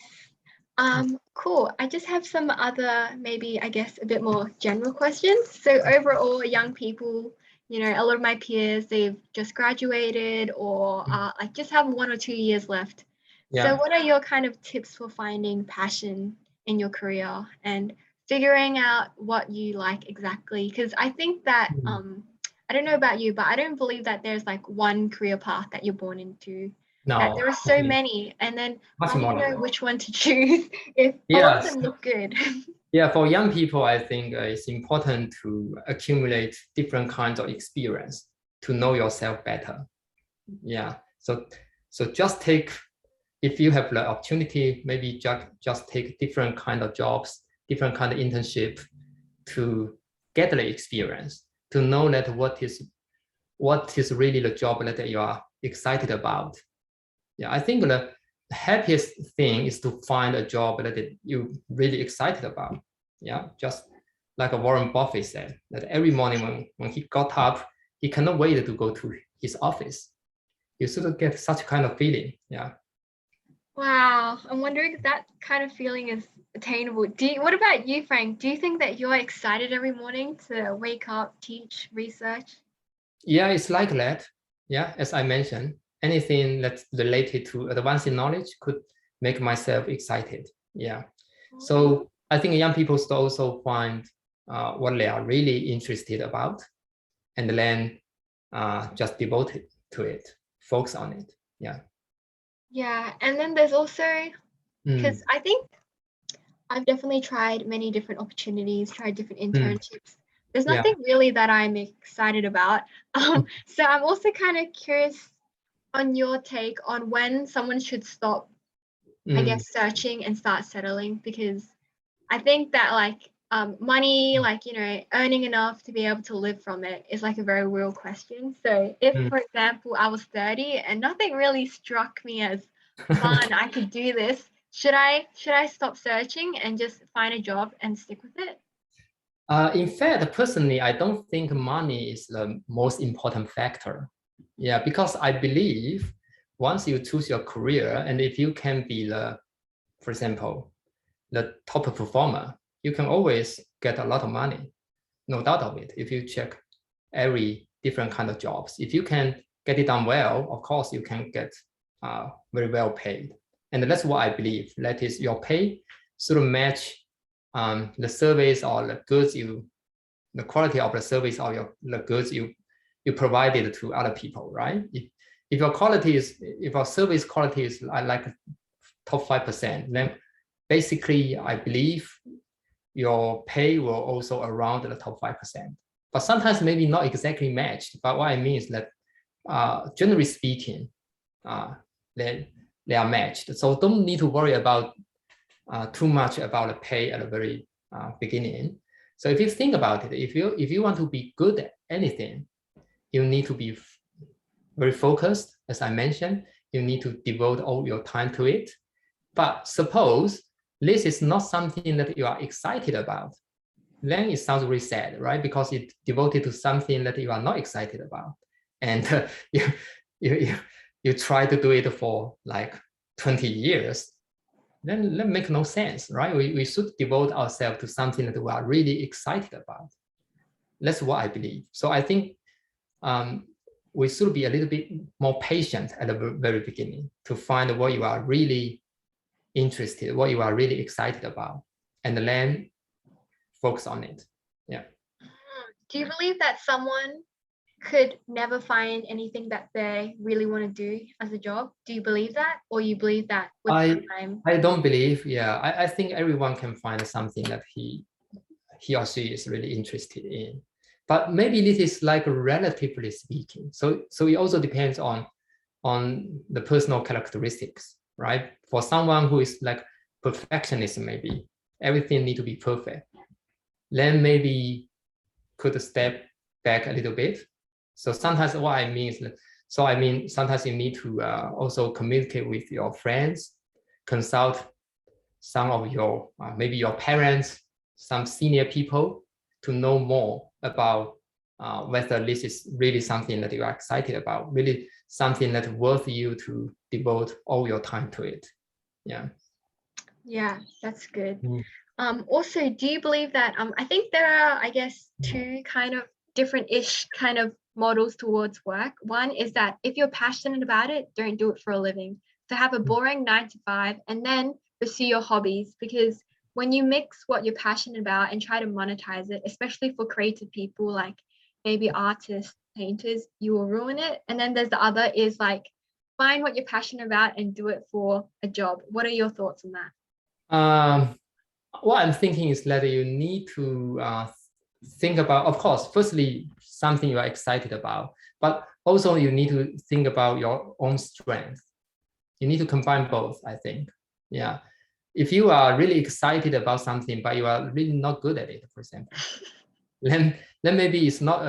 Cool. I just have some other, maybe I guess a bit more general questions. So overall, young people, a lot of my peers, they've just graduated or like just have 1 or 2 years left. So Yeah. what are your kind of tips for finding passion in your career and figuring out what you like exactly? Because I think that I don't know about you, but I don't believe that there's like one career path that you're born into. That No, there are so many, and then much how do you more than know that. which one to choose if a lot of Yes. them look good? Yeah, for young people, I think it's important to accumulate different kinds of experience to know yourself better. Yeah, so just take, if you have the opportunity, maybe just take different kind of jobs, different kind of internship to get the experience, to know that what is what is really the job that you are excited about. Yeah, I think the happiest thing is to find a job that you're really excited about. Yeah, just like Warren Buffett said, that every morning when he got up, he cannot wait to go to his office. You sort of get such kind of feeling. Yeah. Wow, I'm wondering if that kind of feeling is attainable. What about you, Frank? Do you think that you're excited every morning to wake up, teach, research? Yeah, it's like that. Yeah, as I mentioned, anything that's related to advancing knowledge could make myself excited. Yeah. So I think young people should also find what they are really interested about, and then just devote to it, focus on it. Yeah. Yeah, and then there's also, because Mm, I think I've definitely tried many different opportunities, tried different mm, internships. There's yeah. nothing really that I'm excited about. So I'm also kind of curious on your take on when someone should stop, I Mm, guess, searching and start settling, because I think that like money, like, earning enough to be able to live from it is like a very real question. So if, mm. for example, I was 30 and nothing really struck me as fun, I could do this, should I stop searching and just find a job and stick with it? In fact, personally, I don't think money is the most important factor. Yeah, because I believe once you choose your career, and if you can be for example, the top performer, you can always get a lot of money, no doubt of it. If you check every different kind of jobs, if you can get it done well, of course you can get very well paid. And that's what I believe. That is, your pay sort of match the service or the quality of the service or the goods you provided to other people, right? If your service quality is like top 5%, then basically I believe your pay will also around the top 5%. But sometimes maybe not exactly matched. But what I mean is that generally speaking, uh, they are matched. So don't need to worry about too much about the pay at the very beginning. So if you think about it, if you want to be good at anything, you need to be very focused. As I mentioned, you need to devote all your time to it. But suppose this is not something that you are excited about, then it sounds really sad, right? Because it's devoted to something that you are not excited about, and you you try to do it for like 20 years, then that makes no sense, right? We should devote ourselves to something that we are really excited about. That's what I believe. So I think we should be a little bit more patient at the very beginning to find what you are really interested, what you are really excited about, and then focus on it. Yeah. Do you believe that someone could never find anything that they really want to do as a job? Do you believe that? Or you believe that with I time? I don't believe, yeah. I think everyone can find something that he or she is really interested in. But maybe this is like relatively speaking. So it also depends on the personal characteristics, right? For someone who is like perfectionist, maybe everything need to be perfect, then maybe could step back a little bit. So sometimes what I mean is, so I mean, sometimes you need to also communicate with your friends, consult some of your, maybe your parents, some senior people to know more about whether this is really something that you are excited about, really something that's worth you to devote all your time to it. Yeah. Yeah, that's good. Mm. Also, do you believe that I think there are, I guess, two kind of different-ish kind of models towards work. One is that if you're passionate about it, don't do it for a living. So have a boring 9 to 5 and then pursue your hobbies, because when you mix what you're passionate about and try to monetize it, especially for creative people like maybe artists, painters, you will ruin it. And then there's the other is like find what you're passionate about and do it for a job. What are your thoughts on that? What I'm thinking is that you need to think about, of course, firstly, something you are excited about, but also you need to think about your own strength. You need to combine both, I think. Yeah. If you are really excited about something, but you are really not good at it, for example, then maybe it's not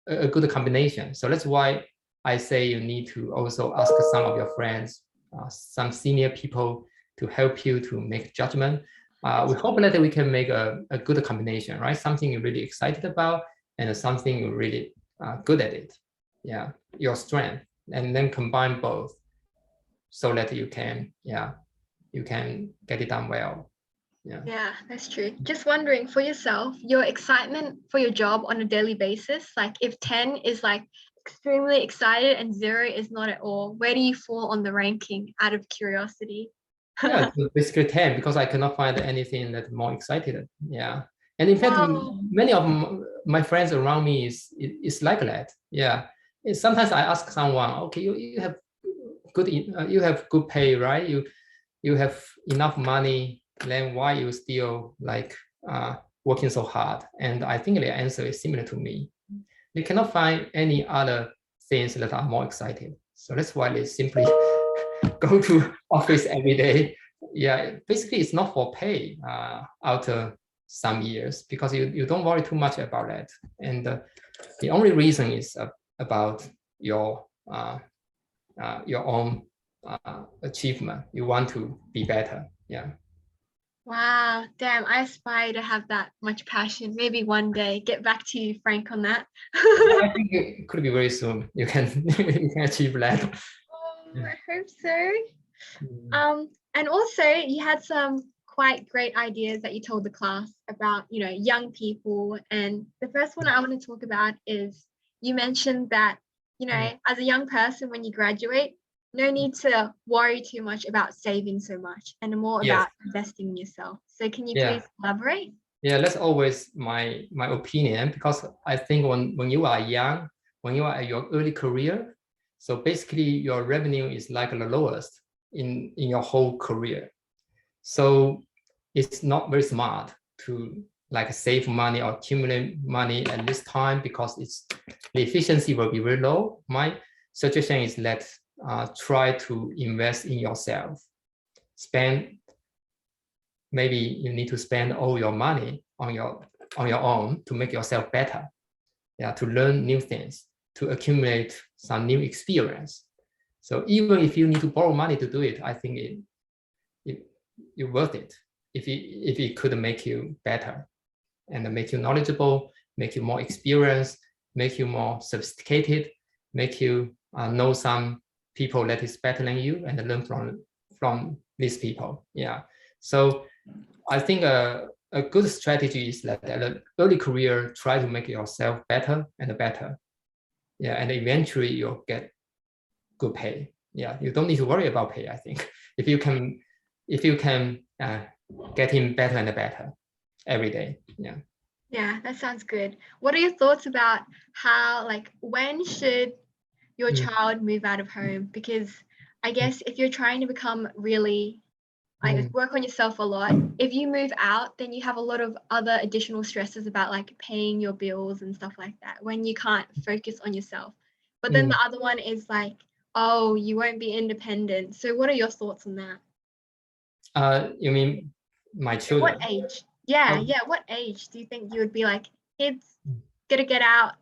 a good combination. So that's why I say you need to also ask some of your friends, some senior people to help you to make judgment. We hope that we can make a good combination, right? Something you're really excited about and something you're really good at it. Yeah, your strength, and then combine both so that you can, you can get it done well. Yeah, that's true. Just wondering for yourself, your excitement for your job on a daily basis, like if 10 is like extremely excited and 0 is not at all, where do you fall on the ranking out of curiosity? Yeah, so basically 10 because I cannot find anything that's more excited. Yeah. And in fact, Wow. many of my friends around me is like that. Yeah. Sometimes I ask someone, okay, you have good pay, right? You have enough money, then why you still like working so hard? And I think the answer is similar to me. They cannot find any other things that are more exciting. So that's why they simply go to office every day. Yeah, basically it's not for pay after some years because you don't worry too much about that. And the only reason is about your own achievement. You want to be better. Yeah. Wow, damn, I aspire to have that much passion. Maybe one day. Get back to you, Frank, on that. I think it could be very soon. You can you can achieve that. I hope so. And also you had some quite great ideas that you told the class about, young people. And the first one I want to talk about is you mentioned that, as a young person, when you graduate, no need to worry too much about saving so much and more Yes. about investing in yourself. So can you Yeah. please elaborate? Yeah, that's always my opinion because I think when you are young, when you are at your early career, so basically your revenue is like the lowest in your whole career. So it's not very smart to like save money or accumulate money at this time because the efficiency will be very low. My suggestion is that try to invest in yourself. Maybe you need to spend all your money on your own to make yourself better. Yeah, to learn new things, to accumulate some new experience. So even if you need to borrow money to do it, I think you're worth it if it could make you better and make you knowledgeable, make you more experienced, make you more sophisticated, make you know some people that is better than you and learn from these people. Yeah. So I think a good strategy is that at an early career, try to make yourself better and better. Yeah, and eventually you'll get good pay. Yeah, you don't need to worry about pay. I think if you can get him better and better every day. Yeah. Yeah, that sounds good. What are your thoughts about how, like, when should your child move out of home? Because I guess if you're trying to become really, like, work on yourself a lot, if you move out, then you have a lot of other additional stresses about like paying your bills and stuff like that when you can't focus on yourself. But then the other one is like, oh, you won't be independent. So what are your thoughts on that? You mean my At children? what age? Yeah, Oh. yeah. What age do you think you would be like, kids, gotta get out?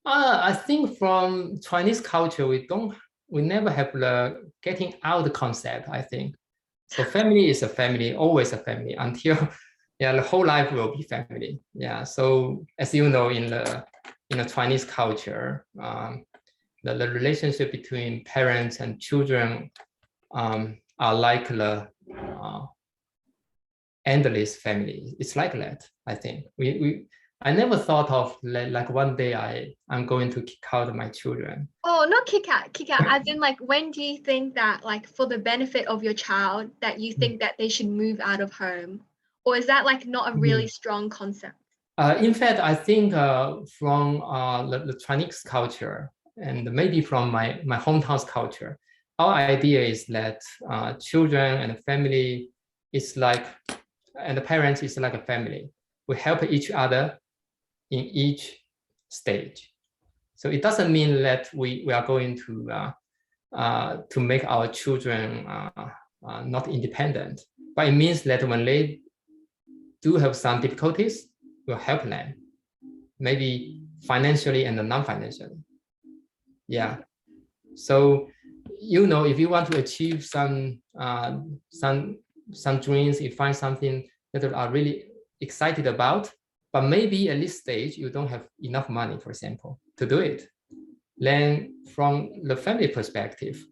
I think from Chinese culture, we never have the getting out concept, I think. So family is a family, always a family until, yeah, the whole life will be family. Yeah. So as you know, in the Chinese culture, the relationship between parents and children are like the endless family. It's like that, I think. I never thought of like one day I'm going to kick out my children. Oh, not kick out, as in like, when do you think that, like, for the benefit of your child, that you think that they should move out of home? Or is that like not a really strong concept? In fact, I think from the Chinese culture and maybe from my hometown's culture, our idea is that children and family is like, and the parents is like a family. We help each other in each stage. So it doesn't mean that we are going to make our children not independent, but it means that when they do have some difficulties, we'll help them. Maybe financially and non-financially. Yeah. So, you know, if you want to achieve some dreams, you find something that you are really excited about, but maybe at this stage you don't have enough money, for example, to do it. Then from the family perspective,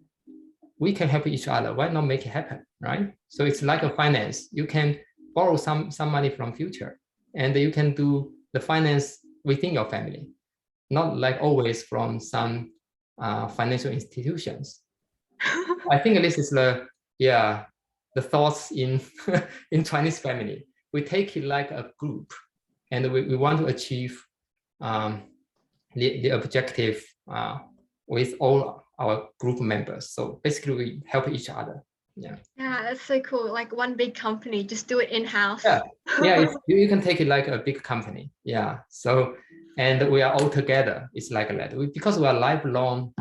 we can help each other. Why not make it happen, right? So it's like a finance. You can borrow some money from future, and you can do the finance within your family, not like always from some financial institutions. I think this is the thoughts in in Chinese family. We take it like a group, and we want to achieve the objective with all our group members. So basically, we help each other. Yeah. Yeah, that's so cool. Like one big company, just do it in-house. Yeah. You can take it like a big company. Yeah. So, and we are all together. It's like that. Because we are lifelong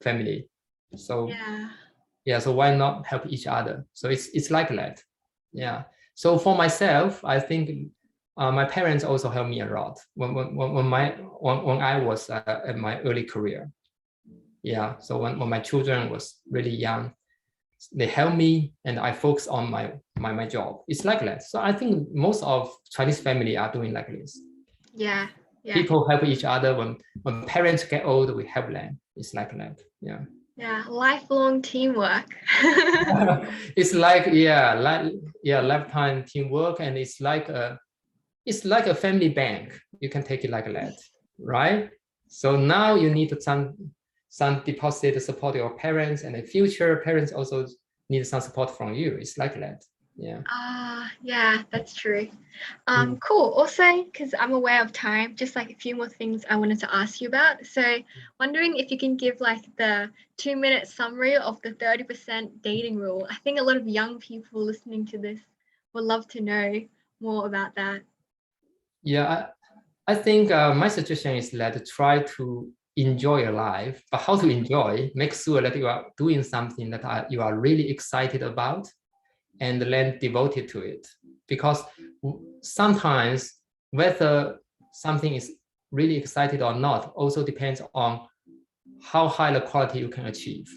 family. So yeah. So why not help each other? So it's like that. Yeah. So for myself, I think my parents also helped me a lot when I was at my early career. Yeah. So when my children was really young, they help me, and I focus on my job. It's like that. So I think most of Chinese family are doing like this. Yeah. People help each other. When parents get old, we help them. It's like that. Yeah. Yeah, lifelong teamwork. It's like lifetime teamwork, and it's like a family bank. You can take it like that, right? So now you need some deposit support your parents, and the future parents also need some support from you. It's like that. Yeah. Yeah, that's true. Cool. Also, because I'm aware of time, just like a few more things I wanted to ask you about. So wondering if you can give like the 2-minute summary of the 30% dating rule. I think a lot of young people listening to this would love to know more about that. Yeah, I think my suggestion is that try to enjoy your life, but how to enjoy, make sure that you are doing something that you are really excited about, and then devoted to it. Because sometimes whether something is really excited or not also depends on how high the quality you can achieve.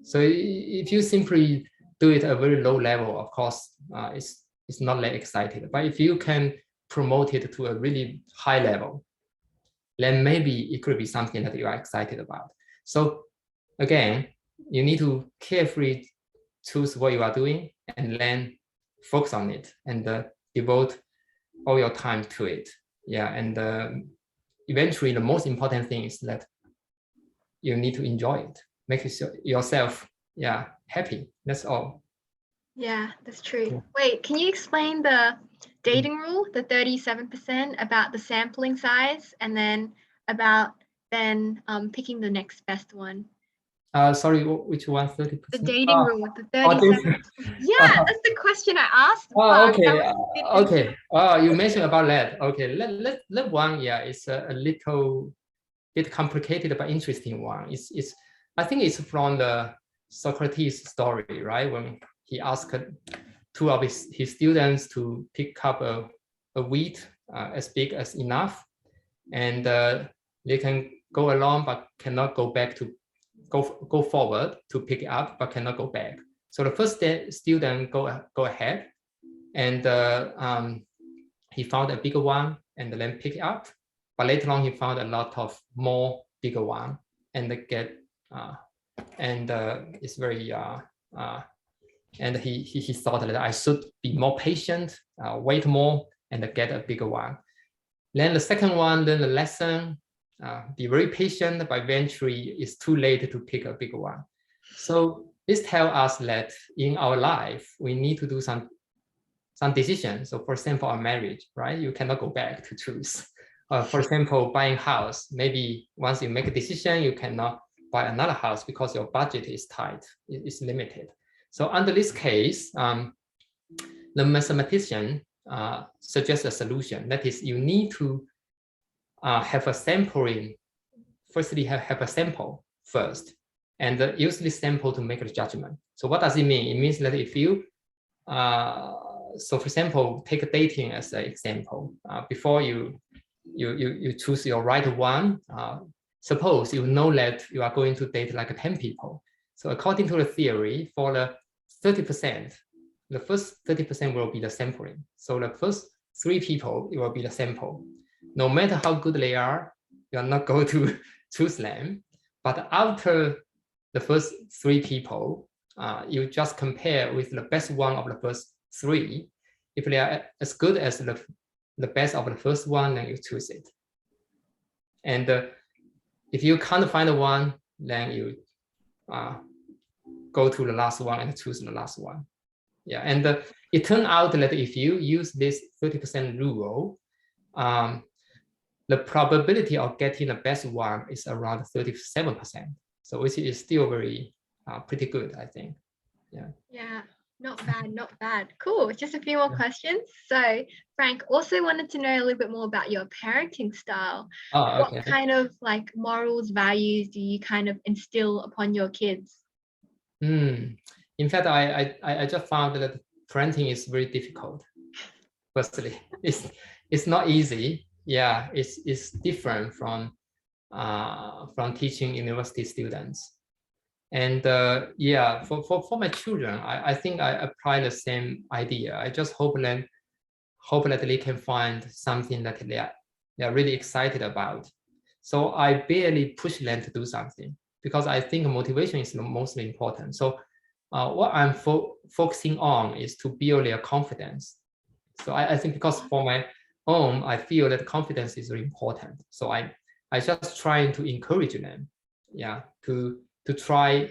So if you simply do it at a very low level, of course, it's not that excited. But if you can promote it to a really high level, then maybe it could be something that you are excited about. So again, you need to carefully choose what you are doing and then focus on it and devote all your time to it. Yeah, and eventually the most important thing is that you need to enjoy it. Make yourself happy. That's all. Yeah, that's true. Wait, can you explain the dating rule, the 37%, about the sampling size, and then about picking the next best one? Sorry, which one? 30%? The dating rule, the 37%. Yeah, that's the question I asked. Okay. You mentioned about that. Okay, let one. Yeah, it's a little bit complicated but interesting one. I think it's from the Socrates story, right? When he asked two of his students to pick up a wheat as big as enough, and they can go along but cannot go back to go forward to pick it up but cannot go back. So the first student go ahead, and he found a bigger one and then pick it up. But later on, he found a lot of more bigger one, and it's very and he thought that I should be more patient, wait more, and get a bigger one. Then the second one, then the lesson, be very patient, but eventually it's too late to pick a bigger one. So this tells us that in our life, we need to do some decisions. So for example, our marriage, right? You cannot go back to choose. For example, buying mise, maybe once you make a decision, you cannot buy another house because your budget is tight, it's limited. So under this case, the mathematician suggests a solution. That is, you need to have a sampling. Firstly, have a sample first, and use this sample to make a judgment. So what does it mean? It means that if you, so for example, take dating as an example. Before you you choose your right one. Suppose you know that you are going to date like 10 people. So according to the theory, for the 30%, the first 30% will be the sampling. So the first 3 people, it will be the sample. No matter how good they are, you are not going to choose them. But after the first 3 people, you just compare with the best one of the first 3. If they are as good as the best of the first one, then you choose it. And if you can't find one, then you go to the last one and choose the last one. Yeah, and it turned out that if you use this 30% rule, the probability of getting the best one is around 37%. So which is still very pretty good, I think. Yeah. Yeah, not bad, not bad. Cool. Just a few more questions. So, Frank, also wanted to know a little bit more about your parenting style. Oh, okay. What kind of like morals, values do you kind of instill upon your kids? In fact, I just found that parenting is very difficult. Firstly, it's not easy. Yeah, it's different from teaching university students. And yeah, for my children, I think I apply the same idea. I just hope that they can find something that they are really excited about. So I barely push them to do something because I think motivation is the most important. So what I'm focusing on is to build their confidence. So I think because for my own, I feel that confidence is very important. So I just trying to encourage them, yeah, to try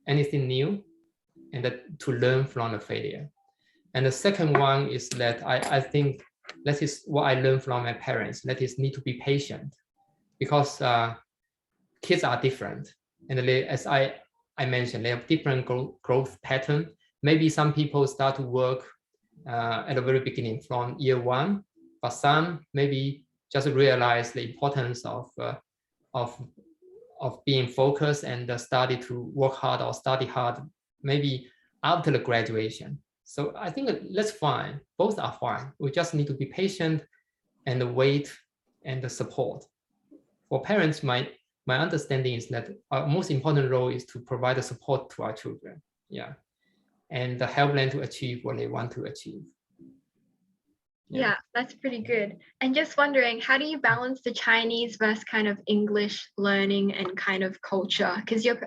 anything new and to learn from the failure. And the second one is that I think that is what I learned from my parents. That is need to be patient because kids are different. And they, as I mentioned, they have different growth pattern. Maybe some people start to work at the very beginning from year 1, but some maybe just realize the importance of being focused and study to work hard or study hard, maybe after the graduation. So I think that's fine. Both are fine. We just need to be patient and wait and the support. For parents, my understanding is that our most important role is to provide the support to our children. Yeah. And help them to achieve what they want to achieve. Yeah, that's pretty good. And just wondering, how do you balance the Chinese versus kind of English learning and kind of culture? Because your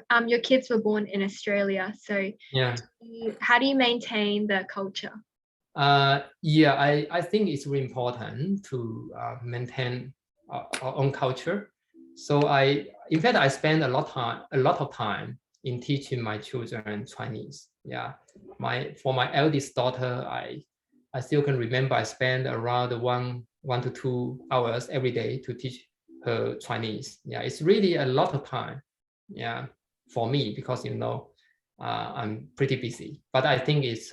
kids were born in Australia, so yeah, how do you maintain the culture? Yeah, I think it's really important to maintain our own culture. So in fact, I spend a lot of time in teaching my children Chinese. Yeah, for my eldest daughter, I still can remember I spend around 1 to 2 hours every day to teach her Chinese. Yeah, it's really a lot of time. Yeah, for me because I'm pretty busy. But I think it's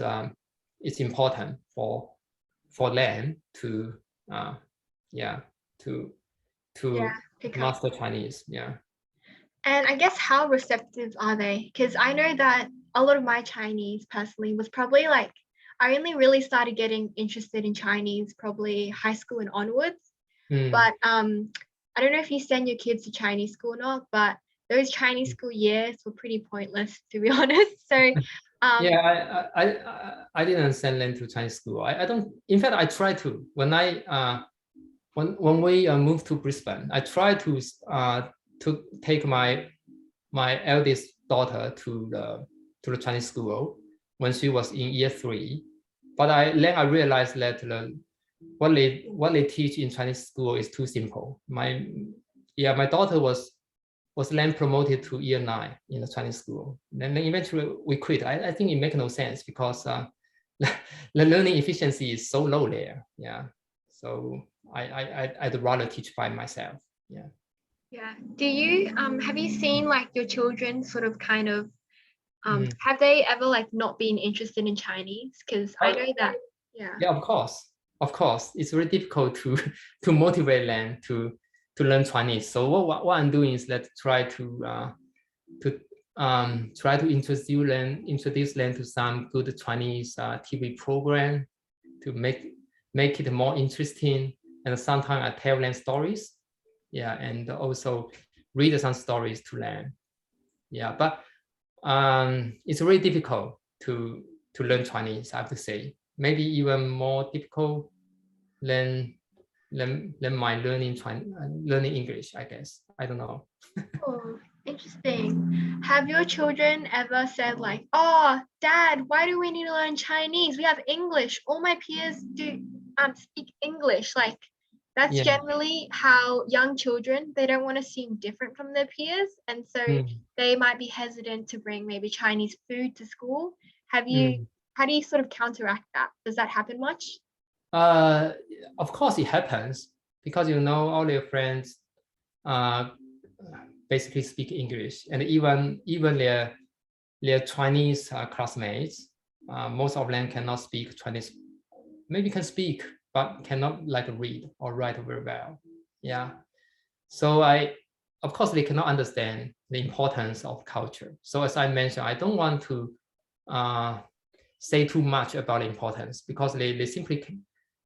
important for them to master Chinese. Yeah. And I guess how receptive are they? Because I know that a lot of my Chinese personally was probably like, I only really started getting interested in Chinese probably high school and onwards. But I don't know if you send your kids to Chinese school or not, but those Chinese school years were pretty pointless, to be honest. So yeah, I didn't send them to Chinese school. I don't. In fact, I tried to when we moved to Brisbane. I tried to take my eldest daughter to the Chinese school when she was in year 3, but then I realized that what they teach in Chinese school is too simple. My daughter was then promoted to year 9 in the Chinese school. Then eventually we quit. I think it makes no sense because the learning efficiency is so low there. Yeah, so I'd rather teach by myself. Yeah. Yeah. Do you have you seen like your children sort of kind of have they ever like not been interested in Chinese? Because I know that yeah, of course it's very difficult to motivate them to learn Chinese. So what I'm doing is that try to introduce them to some good Chinese TV program to make it more interesting. and sometimes I tell them stories. Yeah, and also read some stories to them. Yeah, but it's really difficult to learn Chinese, I have to say. Maybe even more difficult than my learning English, I guess. I don't know. Oh, interesting. Have your children ever said like, "Oh, Dad, why do we need to learn Chinese? We have English. All my peers do speak English." Like that's Yeah. generally how young children, they don't want to seem different from their peers, and so they might be hesitant to bring maybe Chinese food to school. How do you sort of counteract that? Does that happen much? Of course it happens because all your friends basically speak English, and even their Chinese classmates, most of them cannot speak Chinese. Maybe can speak, but cannot like read or write very well. Yeah. So of course, they cannot understand the importance of culture. So as I mentioned, I don't want to say too much about the importance because they simply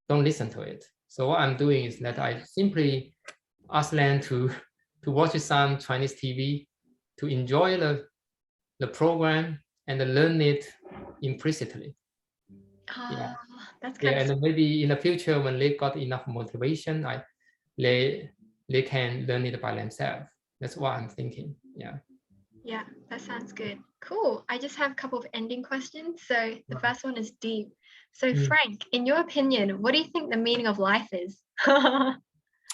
don't listen to it. So what I'm doing is that I simply ask them to watch some Chinese TV, to enjoy the program and learn it implicitly. Yeah. That's kind of And maybe in the future when they got enough motivation, they can learn it by themselves. That's what I'm thinking. Yeah. Yeah, that sounds good. Cool. I just have a couple of ending questions. So the first one is deep. So Frank, in your opinion, what do you think the meaning of life is?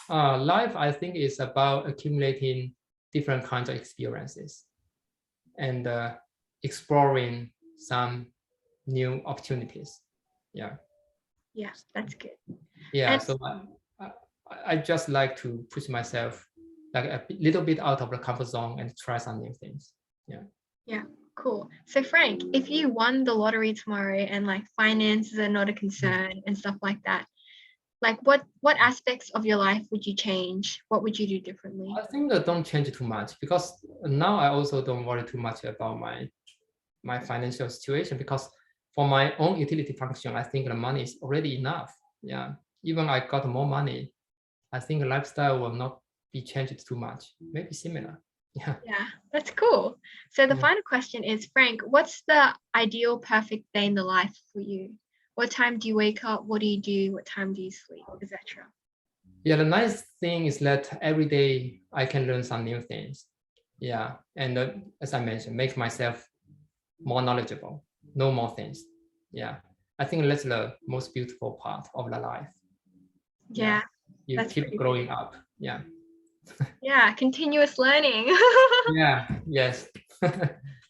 Life, I think, is about accumulating different kinds of experiences and exploring some new opportunities. Yeah. Yeah, that's good. Yeah. And So I just like to push myself like a little bit out of the comfort zone and try some new things. Yeah. Yeah, cool. So Frank, if you won the lottery tomorrow and like finances are not a concern and stuff like that, like what aspects of your life would you change? What would you do differently? I think that don't change too much because now I also don't worry too much about my financial situation because for my own utility function, I think the money is already enough. Yeah. Even I got more money, I think lifestyle will not be changed too much. Maybe similar. Yeah. Yeah, that's cool. So the Yeah. final question is, Frank, what's the ideal perfect day in the life for you? What time do you wake up? What do you do? What time do you sleep, etc.? Yeah, the nice thing is that every day I can learn some new things. Yeah. And as I mentioned, make myself more knowledgeable, know more things. Yeah. I think that's the most beautiful part of the life. Yeah, You that's keep pretty growing up. Yeah. Yeah, continuous learning. Yeah. Yes.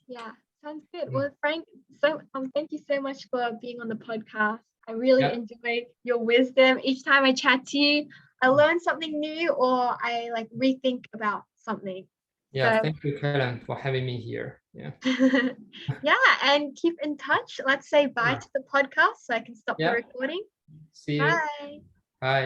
Yeah, sounds good. Well, Frank, so thank you so much for being on the podcast. I really enjoy your wisdom. Each time I chat to you, I learn something new or I like rethink about something. Yeah. So Thank you, Karen, for having me here. Yeah. yeah, and keep in touch. Let's say bye to the podcast so I can stop the Yeah. recording. See you. Bye. Bye.